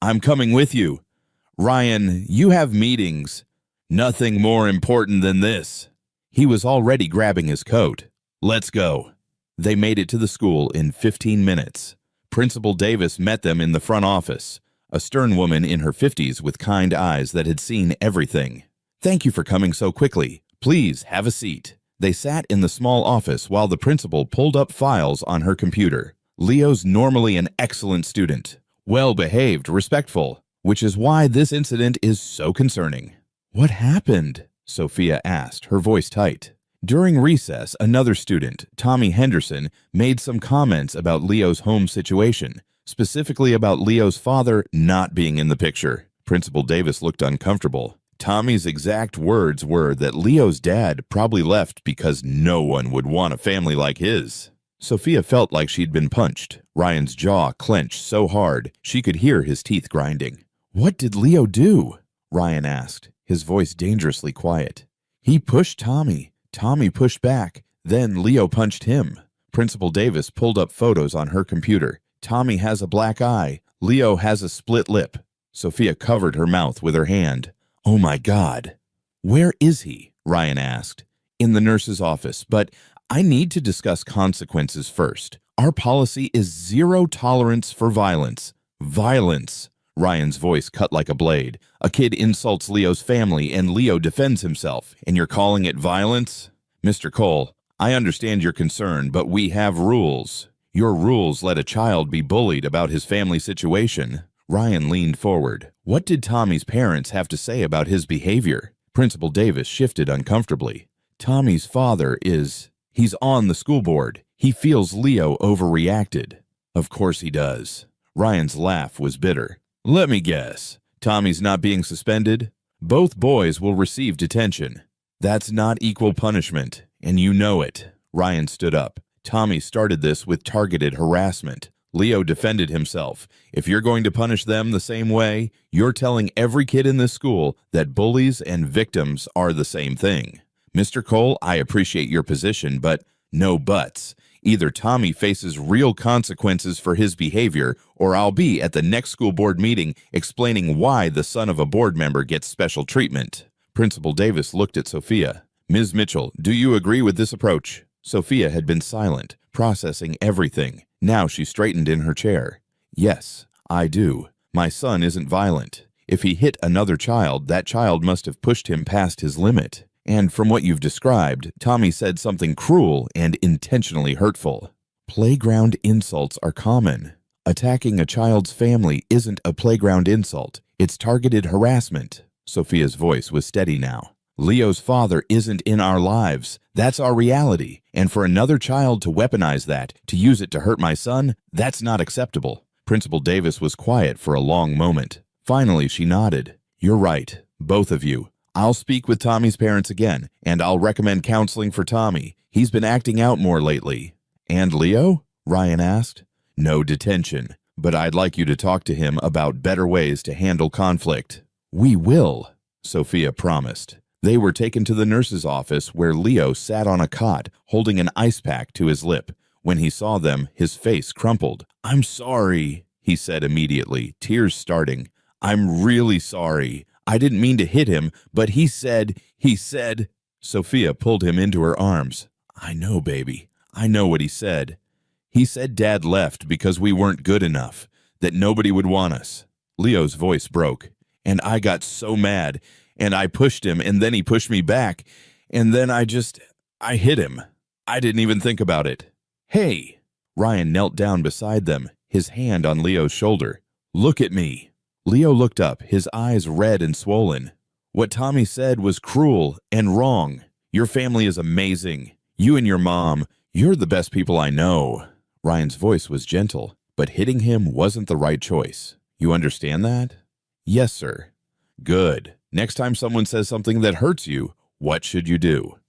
I'm coming with you. Ryan, you have meetings. Nothing more important than this. He was already grabbing his coat. Let's go. They made it to the school in 15 minutes. Principal Davis met them in the front office, a stern woman in her 50s with kind eyes that had seen everything. Thank you for coming so quickly. Please have a seat. They sat in the small office while the principal pulled up files on her computer. Leo's normally an excellent student, well-behaved, respectful, which is why this incident is so concerning. What happened? Sophia asked, her voice tight. During recess, another student, Tommy Henderson, made some comments about Leo's home situation, specifically about Leo's father not being in the picture. Principal Davis looked uncomfortable. Tommy's exact words were that Leo's dad probably left because no one would want a family like his. Sophia felt like she'd been punched. Ryan's jaw clenched so hard she could hear his teeth grinding. What did Leo do? Ryan asked, his voice dangerously quiet. He pushed Tommy. Tommy pushed back. Then Leo punched him. Principal Davis pulled up photos on her computer. Tommy has a black eye. Leo has a split lip. Sophia covered her mouth with her hand. Oh my God. Where is he? Ryan asked. In the nurse's office, but I need to discuss consequences first. Our policy is zero tolerance for violence. Violence. Ryan's voice cut like a blade. A kid insults Leo's family and Leo defends himself, and you're calling it violence? Mr. Cole, I understand your concern, but we have rules. Your rules let a child be bullied about his family situation. Ryan leaned forward. What did Tommy's parents have to say about his behavior? Principal Davis shifted uncomfortably. Tommy's father he's on the school board. He feels Leo overreacted. Of course he does. Ryan's laugh was bitter. Let me guess. Tommy's not being suspended? Both boys will receive detention. That's not equal punishment, and you know it. Ryan stood up. Tommy started this with targeted harassment. Leo defended himself. If you're going to punish them the same way, you're telling every kid in this school that bullies and victims are the same thing. Mr. Cole, I appreciate your position, but no buts. Either Tommy faces real consequences for his behavior, or I'll be at the next school board meeting explaining why the son of a board member gets special treatment. Principal Davis looked at Sophia. Ms. Mitchell, do you agree with this approach? Sophia had been silent, processing everything. Now she straightened in her chair. Yes, I do. My son isn't violent. If he hit another child, that child must have pushed him past his limit. And from what you've described, Tommy said something cruel and intentionally hurtful. Playground insults are common. Attacking a child's family isn't a playground insult. It's targeted harassment. Sophia's voice was steady now. Leo's father isn't in our lives. That's our reality. And for another child to weaponize that, to use it to hurt my son, that's not acceptable. Principal Davis was quiet for a long moment. Finally, she nodded. You're right, both of you. I'll speak with Tommy's parents again, and I'll recommend counseling for Tommy. He's been acting out more lately. And Leo? Ryan asked. No detention, but I'd like you to talk to him about better ways to handle conflict. We will, Sophia promised. They were taken to the nurse's office where Leo sat on a cot, holding an ice pack to his lip. When he saw them, his face crumpled. I'm sorry, he said immediately, tears starting. I'm really sorry. I didn't mean to hit him, but he said, Sophia pulled him into her arms. I know, baby. I know what he said. He said Dad left because we weren't good enough, that nobody would want us. Leo's voice broke, and I got so mad, and I pushed him, and then he pushed me back, and then I hit him. I didn't even think about it. Hey! Ryan knelt down beside them. his hand on Leo's shoulder. "Look at me." Leo looked up, his eyes red and swollen. "What Tommy said was cruel and wrong. Your family is amazing. You and your mom, you're the best people I know." Ryan's voice was gentle, but hitting him wasn't the right choice. "You understand that?" "Yes, sir." "Good. Next time someone says something that hurts you, what should you do?"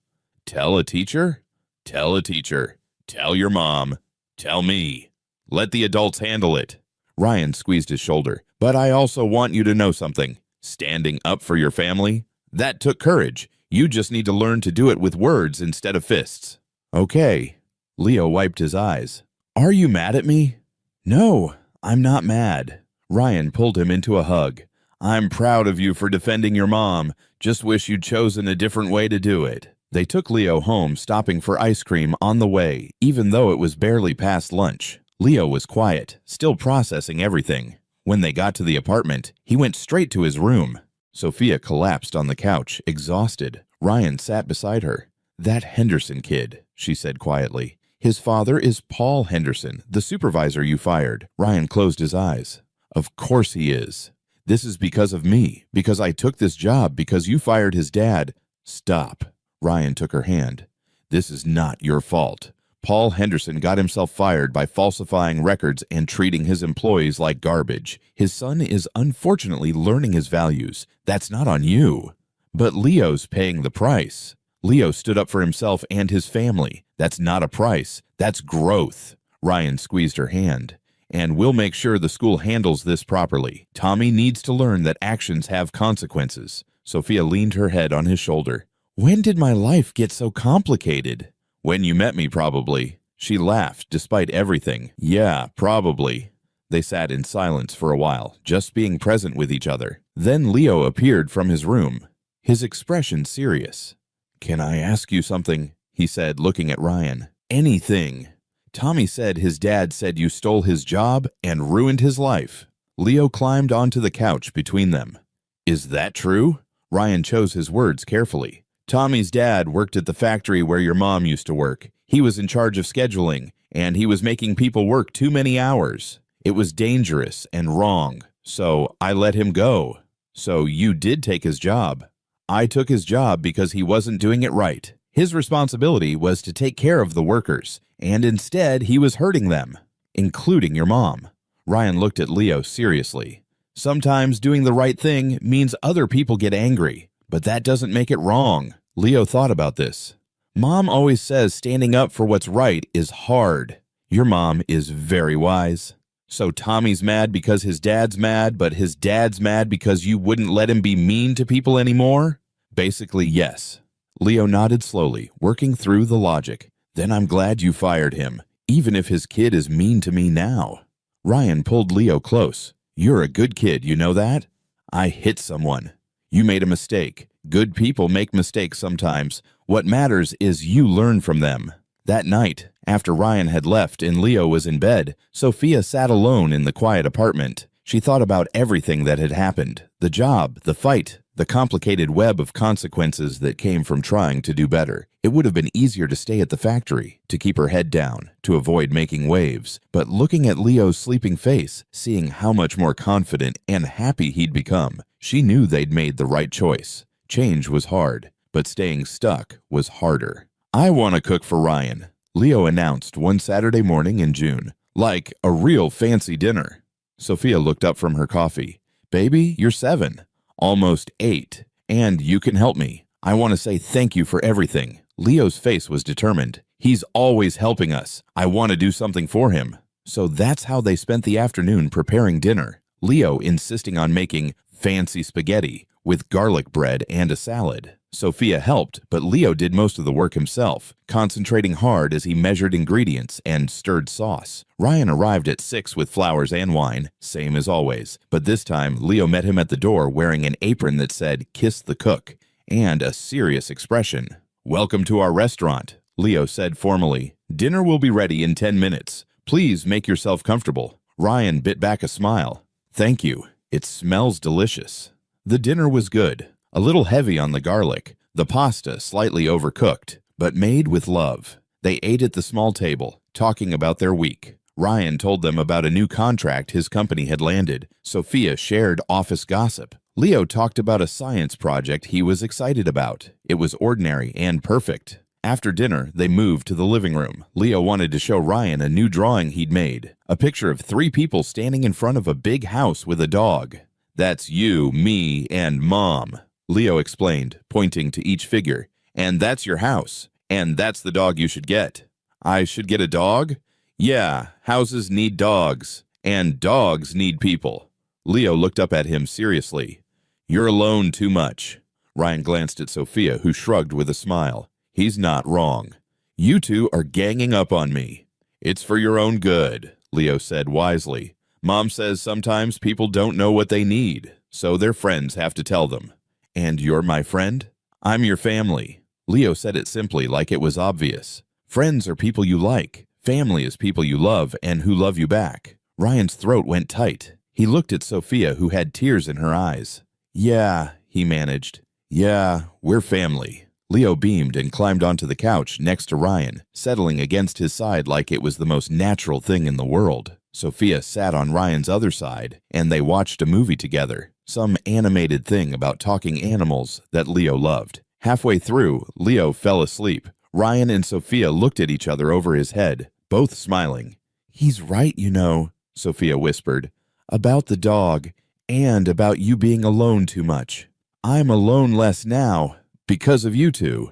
"Tell a teacher?" "Tell a teacher. Tell your mom. Tell me. Let the adults handle it." Ryan squeezed his shoulder. "But I also want you to know something. Standing up for your family, that took courage. You just need to learn to do it with words instead of fists." "Okay." Leo wiped his eyes. "Are you mad at me?" "No, I'm not mad." Ryan pulled him into a hug. "I'm proud of you for defending your mom. Just wish you'd chosen a different way to do it." They took Leo home, stopping for ice cream on the way, even though it was barely past lunch. Leo was quiet, still processing everything. When they got to the apartment, he went straight to his room. Sophia collapsed on the couch, exhausted. Ryan sat beside her. "That Henderson kid," she said quietly. "His father is Paul Henderson, the supervisor you fired." Ryan closed his eyes. "Of course he is. This is because of me, because I took this job, because you fired his dad." "Stop." Ryan took her hand. "This is not your fault. Paul Henderson got himself fired by falsifying records and treating his employees like garbage. His son is unfortunately learning his values. That's not on you. But Leo's paying the price. Leo stood up for himself and his family. That's not a price. That's growth." Ryan squeezed her hand. "And we'll make sure the school handles this properly. Tommy needs to learn that actions have consequences." Sophia leaned her head on his shoulder. "When did my life get so complicated?" "When you met me, probably." She laughed, despite everything. "Yeah, probably." They sat in silence for a while, just being present with each other. Then Leo appeared from his room, his expression serious. "Can I ask you something?" he said, looking at Ryan. "Anything. Tommy said his dad said you stole his job and ruined his life." Leo climbed onto the couch between them. "Is that true?" Ryan chose his words carefully. "Tommy's dad worked at the factory where your mom used to work. He was in charge of scheduling, and he was making people work too many hours. It was dangerous and wrong, so I let him go." "So you did take his job?" "I took his job because he wasn't doing it right. His responsibility was to take care of the workers, and instead he was hurting them, including your mom." Ryan looked at Leo seriously. "Sometimes doing the right thing means other people get angry, but that doesn't make it wrong." Leo thought about this. "Mom always says standing up for what's right is hard." "Your mom is very wise." "So Tommy's mad because his dad's mad, but his dad's mad because you wouldn't let him be mean to people anymore?" "Basically, yes." Leo nodded slowly, working through the logic. "Then I'm glad you fired him, even if his kid is mean to me now." Ryan pulled Leo close. "You're a good kid, you know that?" "I hit someone." "You made a mistake. Good people make mistakes sometimes. What matters is you learn from them." That night, after Ryan had left and Leo was in bed, Sophia sat alone in the quiet apartment. She thought about everything that had happened, the job, the fight, the complicated web of consequences that came from trying to do better. It would have been easier to stay at the factory, to keep her head down, to avoid making waves. But looking at Leo's sleeping face, seeing how much more confident and happy he'd become, she knew they'd made the right choice. Change was hard, but staying stuck was harder. "I want to cook for Ryan," Leo announced one Saturday morning in June. "Like a real fancy dinner." Sophia looked up from her coffee. "Baby, you're 7. Almost 8. And you can help me. I want to say thank you for everything." Leo's face was determined. "He's always helping us. I want to do something for him." So that's how they spent the afternoon preparing dinner. Leo insisting on making fancy spaghetti with garlic bread and a salad. Sophia helped, but Leo did most of the work himself, concentrating hard as he measured ingredients and stirred sauce. Ryan arrived at 6 with flowers and wine, same as always. But this time, Leo met him at the door wearing an apron that said, "Kiss the cook," and a serious expression. "Welcome to our restaurant," Leo said formally. "Dinner will be ready in 10 minutes. Please make yourself comfortable." Ryan bit back a smile. "Thank you. It smells delicious." The dinner was good, a little heavy on the garlic, the pasta slightly overcooked, but made with love. They ate at the small table, talking about their week. Ryan told them about a new contract his company had landed. Sophia shared office gossip. Leo talked about a science project he was excited about. It was ordinary and perfect. After dinner, they moved to the living room. Leo wanted to show Ryan a new drawing he'd made, a picture of 3 people standing in front of a big house with a dog. "That's you, me, and Mom," Leo explained, pointing to each figure. "And that's your house. And that's the dog you should get." "I should get a dog?" "Yeah, houses need dogs. And dogs need people." Leo looked up at him seriously. "You're alone too much." Ryan glanced at Sophia, who shrugged with a smile. "He's not wrong. You two are ganging up on me." "It's for your own good," Leo said wisely. "Mom says sometimes people don't know what they need, so their friends have to tell them." "And you're my friend?" "I'm your family." Leo said it simply, like it was obvious. Friends are people you like. Family is people you love and who love you back. Ryan's throat went tight. He looked at Sophia, who had tears in her eyes. "Yeah," he managed. "Yeah, we're family." Leo beamed and climbed onto the couch next to Ryan, settling against his side like it was the most natural thing in the world. Sophia sat on Ryan's other side, and they watched a movie together, some animated thing about talking animals that Leo loved. Halfway through, Leo fell asleep. Ryan and Sophia looked at each other over his head, both smiling. "He's right, you know," Sophia whispered, "about the dog, and about you being alone too much. I'm alone less now, because of you two.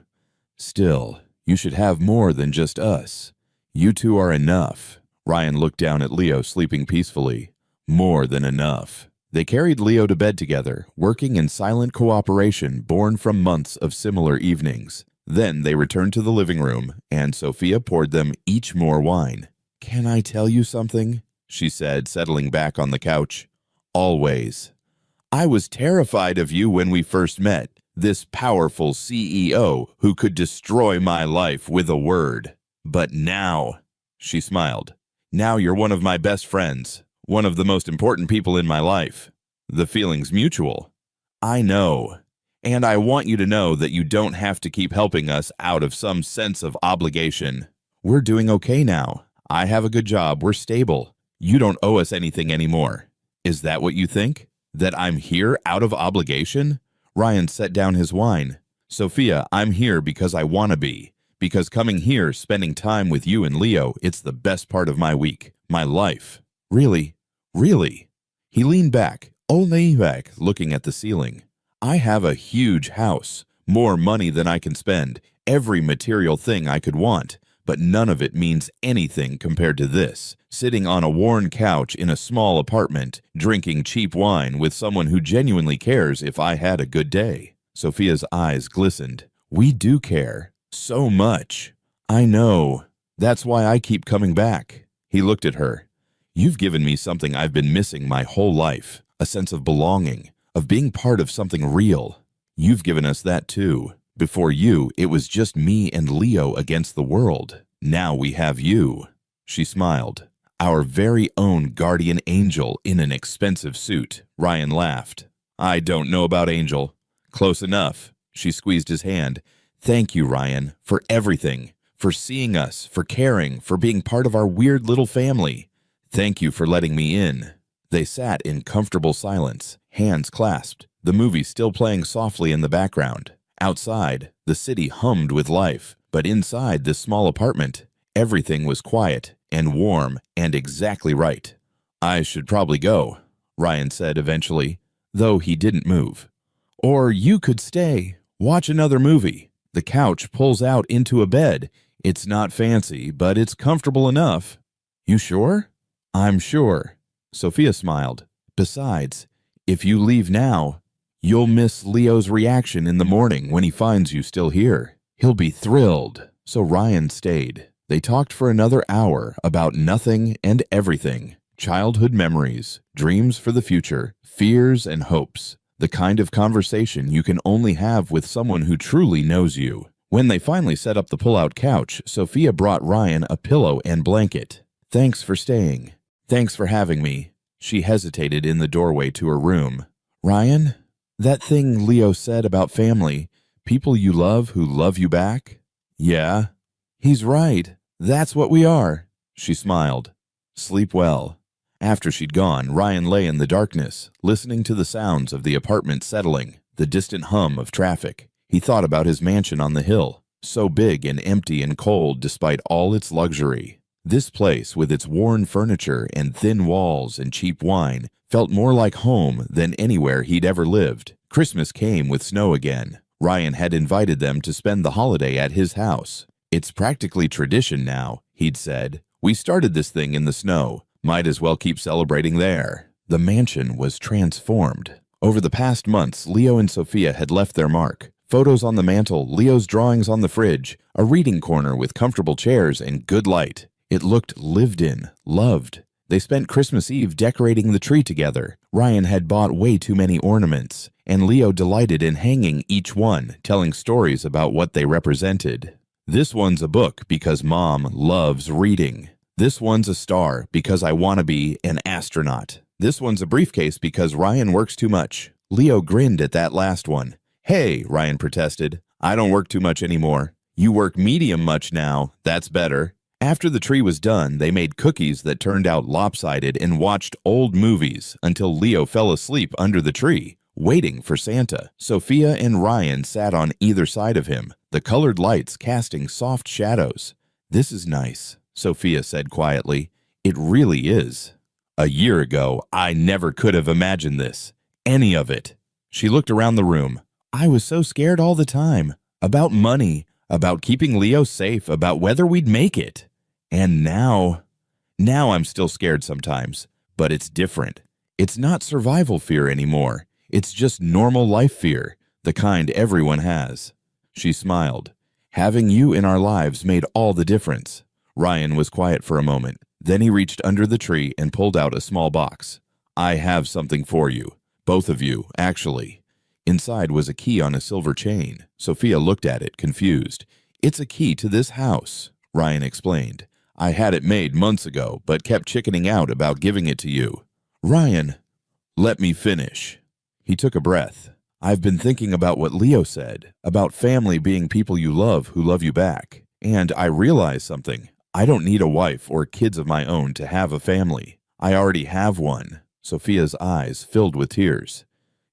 Still, you should have more than just us. You two are enough." Ryan looked down at Leo sleeping peacefully. "More than enough." They carried Leo to bed together, working in silent cooperation born from months of similar evenings. Then they returned to the living room, and Sophia poured them each more wine. "Can I tell you something?" she said, settling back on the couch. "Always. I was terrified of you when we first met. This powerful CEO who could destroy my life with a word. But now," she smiled, "now you're one of my best friends, one of the most important people in my life. The feeling's mutual." "I know. And I want you to know that you don't have to keep helping us out of some sense of obligation. We're doing okay now. I have a good job. We're stable. You don't owe us anything anymore." "Is that what you think? That I'm here out of obligation?" Ryan set down his wine. "Sophia, I'm here because I want to be. Because coming here, spending time with you and Leo, it's the best part of my week, my life." "Really? Really?" He leaned back, looking at the ceiling. "I have a huge house, more money than I can spend, every material thing I could want, but none of it means anything compared to this. Sitting on a worn couch in a small apartment, drinking cheap wine with someone who genuinely cares if I had a good day." Sophia's eyes glistened. "We do care. So much." "I know. That's why I keep coming back." He looked at her. "You've given me something I've been missing my whole life, a sense of belonging, of being part of something real. You've given us that too. Before you, it was just me and Leo against the world. Now we have you." She smiled. "Our very own guardian angel in an expensive suit." Ryan laughed. "I don't know about angel." "Close enough." She squeezed his hand. "Thank you, Ryan, for everything, for seeing us, for caring, for being part of our weird little family. Thank you for letting me in." They sat in comfortable silence, hands clasped, the movie still playing softly in the background. Outside, the city hummed with life, but inside this small apartment, everything was quiet and warm and exactly right. "I should probably go," Ryan said eventually, though he didn't move. "Or you could stay, watch another movie. The couch pulls out into a bed. It's not fancy, but it's comfortable enough." "You sure?" "I'm sure." Sophia smiled. "Besides, if you leave now, you'll miss Leo's reaction in the morning when he finds you still here. He'll be thrilled." So Ryan stayed. They talked for another hour about nothing and everything. Childhood memories, dreams for the future, fears and hopes. The kind of conversation you can only have with someone who truly knows you. When they finally set up the pull-out couch, Sophia brought Ryan a pillow and blanket. "Thanks for staying. Thanks for having me." She hesitated in the doorway to her room. "Ryan, that thing Leo said about family, people you love who love you back?" "Yeah." "He's right. That's what we are." She smiled. Sleep well." After she'd gone, Ryan lay in the darkness, listening to the sounds of the apartment settling, the distant hum of traffic. He thought about his mansion on the hill, so big and empty and cold despite all its luxury. This place, with its worn furniture and thin walls and cheap wine, felt more like home than anywhere he'd ever lived. Christmas came with snow again. Ryan had invited them to spend the holiday at his house. "It's practically tradition now," he'd said. "We started this thing in the snow. Might as well keep celebrating there." The mansion was transformed. Over the past months, Leo and Sophia had left their mark. Photos on the mantle, Leo's drawings on the fridge, a reading corner with comfortable chairs and good light. It looked lived in, loved. They spent Christmas Eve decorating the tree together. Ryan had bought way too many ornaments, and Leo delighted in hanging each one, telling stories about what they represented. "This one's a book because Mom loves reading. This one's a star because I want to be an astronaut. This one's a briefcase because Ryan works too much." Leo grinned at that last one. "Hey," Ryan protested, "I don't work too much anymore. You work medium much now. That's better." After the tree was done, they made cookies that turned out lopsided and watched old movies until Leo fell asleep under the tree, waiting for Santa. Sophia and Ryan sat on either side of him, the colored lights casting soft shadows. "This is nice," Sophia said quietly. "It really is. A year ago, I never could have imagined this. Any of it." She looked around the room. "I was so scared all the time. About money, about keeping Leo safe, about whether we'd make it. And now I'm still scared sometimes, but it's different. It's not survival fear anymore. It's just normal life fear, the kind everyone has." She smiled. "Having you in our lives made all the difference." Ryan was quiet for a moment. Then he reached under the tree and pulled out a small box. "I have something for you. Both of you, actually." Inside was a key on a silver chain. Sophia looked at it, confused. "It's a key to this house," Ryan explained. "I had it made months ago, but kept chickening out about giving it to you." "Ryan, let me finish." He took a breath. "I've been thinking about what Leo said, about family being people you love who love you back. And I realized something. I don't need a wife or kids of my own to have a family. I already have one." Sophia's eyes filled with tears.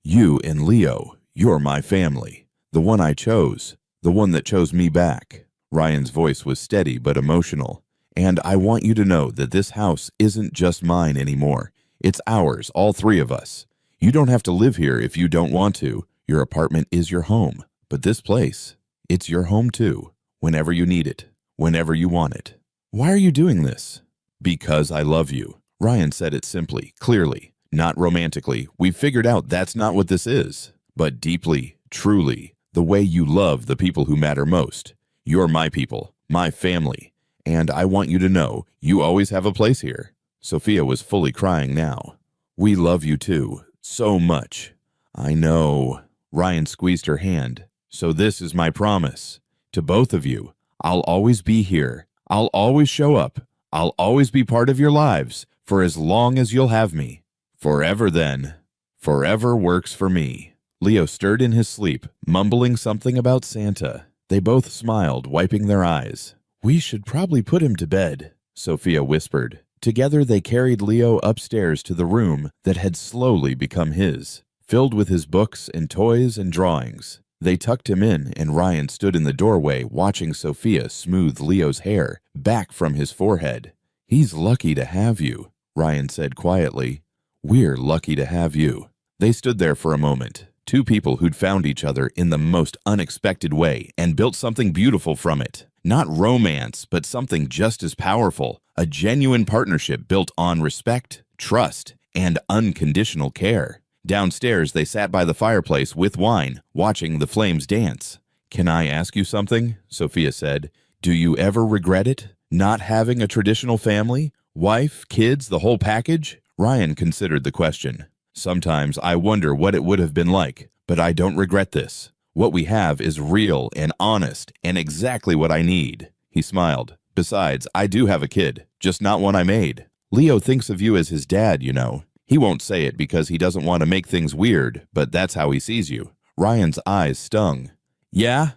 "You and Leo, you're my family. The one I chose, the one that chose me back." Ryan's voice was steady but emotional. "And I want you to know that this house isn't just mine anymore. It's ours, all three of us. You don't have to live here if you don't want to. Your apartment is your home. But this place, it's your home too, whenever you need it, whenever you want it." "Why are you doing this?" "Because I love you." Ryan said it simply, clearly, not romantically. "We've figured out that's not what this is. But deeply, truly, the way you love the people who matter most. You're my people, my family. And I want you to know you always have a place here." Sophia was fully crying now. "We love you too, so much." "I know." Ryan squeezed her hand. "So this is my promise. To both of you, I'll always be here. I'll always show up. I'll always be part of your lives for as long as you'll have me. Forever then. Forever works for me." Leo stirred in his sleep, mumbling something about Santa. They both smiled, wiping their eyes. "We should probably put him to bed," Sophia whispered. Together they carried Leo upstairs to the room that had slowly become his, filled with his books and toys and drawings. They tucked him in, and Ryan stood in the doorway watching Sophia smooth Leo's hair back from his forehead. "He's lucky to have you," Ryan said quietly. "We're lucky to have you." They stood there for a moment, two people who'd found each other in the most unexpected way and built something beautiful from it. Not romance, but something just as powerful, a genuine partnership built on respect, trust, and unconditional care. Downstairs, they sat by the fireplace with wine, watching the flames dance. "Can I ask you something?" Sophia said. "Do you ever regret it? Not having a traditional family? Wife, kids, the whole package?" Ryan considered the question. "Sometimes I wonder what it would have been like, but I don't regret this. What we have is real and honest and exactly what I need." He smiled. "Besides, I do have a kid, just not one I made. Leo thinks of you as his dad, you know. He won't say it because he doesn't want to make things weird, but that's how he sees you." Ryan's eyes stung. Yeah.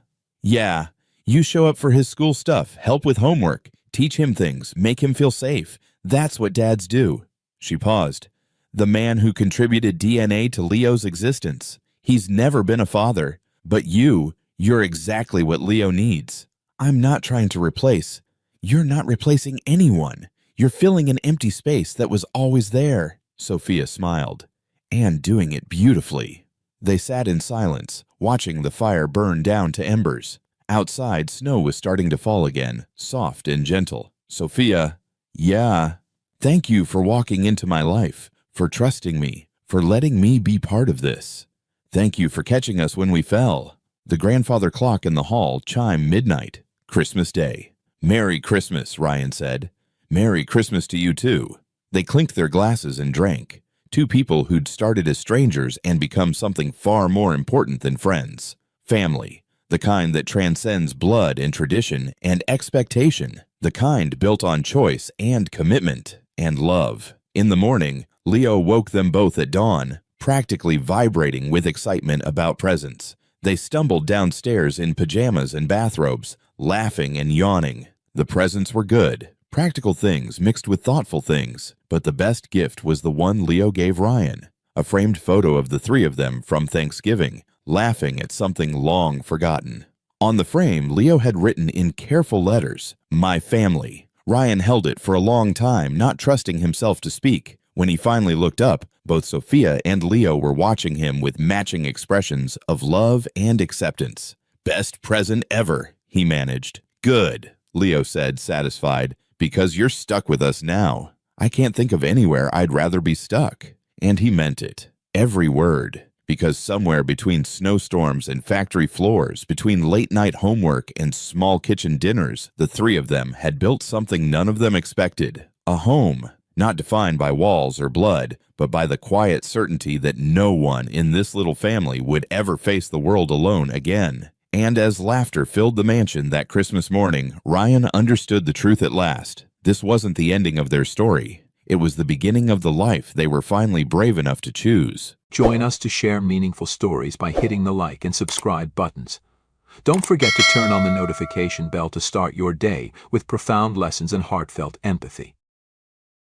You show up for his school stuff, help with homework, teach him things, make him feel safe. That's what dads do. She paused. The man who contributed DNA to Leo's existence. He's never been a father. But you're exactly what Leo needs. I'm not trying to replace. You're not replacing anyone. You're filling an empty space that was always there. Sophia smiled. And doing it beautifully. They sat in silence, watching the fire burn down to embers. Outside, snow was starting to fall again, soft and gentle. Sophia, yeah. Thank you for walking into my life, for trusting me, for letting me be part of this. Thank you for catching us when we fell. The grandfather clock in the hall chimed midnight, Christmas Day. Merry Christmas, Ryan said. Merry Christmas to you too. They clinked their glasses and drank. Two people who'd started as strangers and become something far more important than friends. Family, the kind that transcends blood and tradition and expectation. The kind built on choice and commitment and love. In the morning, Leo woke them both at dawn, practically vibrating with excitement about presents. They stumbled downstairs in pajamas and bathrobes, laughing and yawning. The presents were good, practical things mixed with thoughtful things, but the best gift was the one Leo gave Ryan, a framed photo of the three of them from Thanksgiving, laughing at something long forgotten. On the frame, Leo had written in careful letters, "My family." Ryan held it for a long time, not trusting himself to speak. When he finally looked up, both Sophia and Leo were watching him with matching expressions of love and acceptance. "Best present ever," he managed. "Good," Leo said, satisfied, "because you're stuck with us now. I can't think of anywhere I'd rather be stuck." And he meant it. Every word. Because somewhere between snowstorms and factory floors, between late-night homework and small kitchen dinners, the three of them had built something none of them expected. A home, not defined by walls or blood, but by the quiet certainty that no one in this little family would ever face the world alone again. And as laughter filled the mansion that Christmas morning, Ryan understood the truth at last. This wasn't the ending of their story. It was the beginning of the life they were finally brave enough to choose. Join us to share meaningful stories by hitting the like and subscribe buttons. Don't forget to turn on the notification bell to start your day with profound lessons and heartfelt empathy.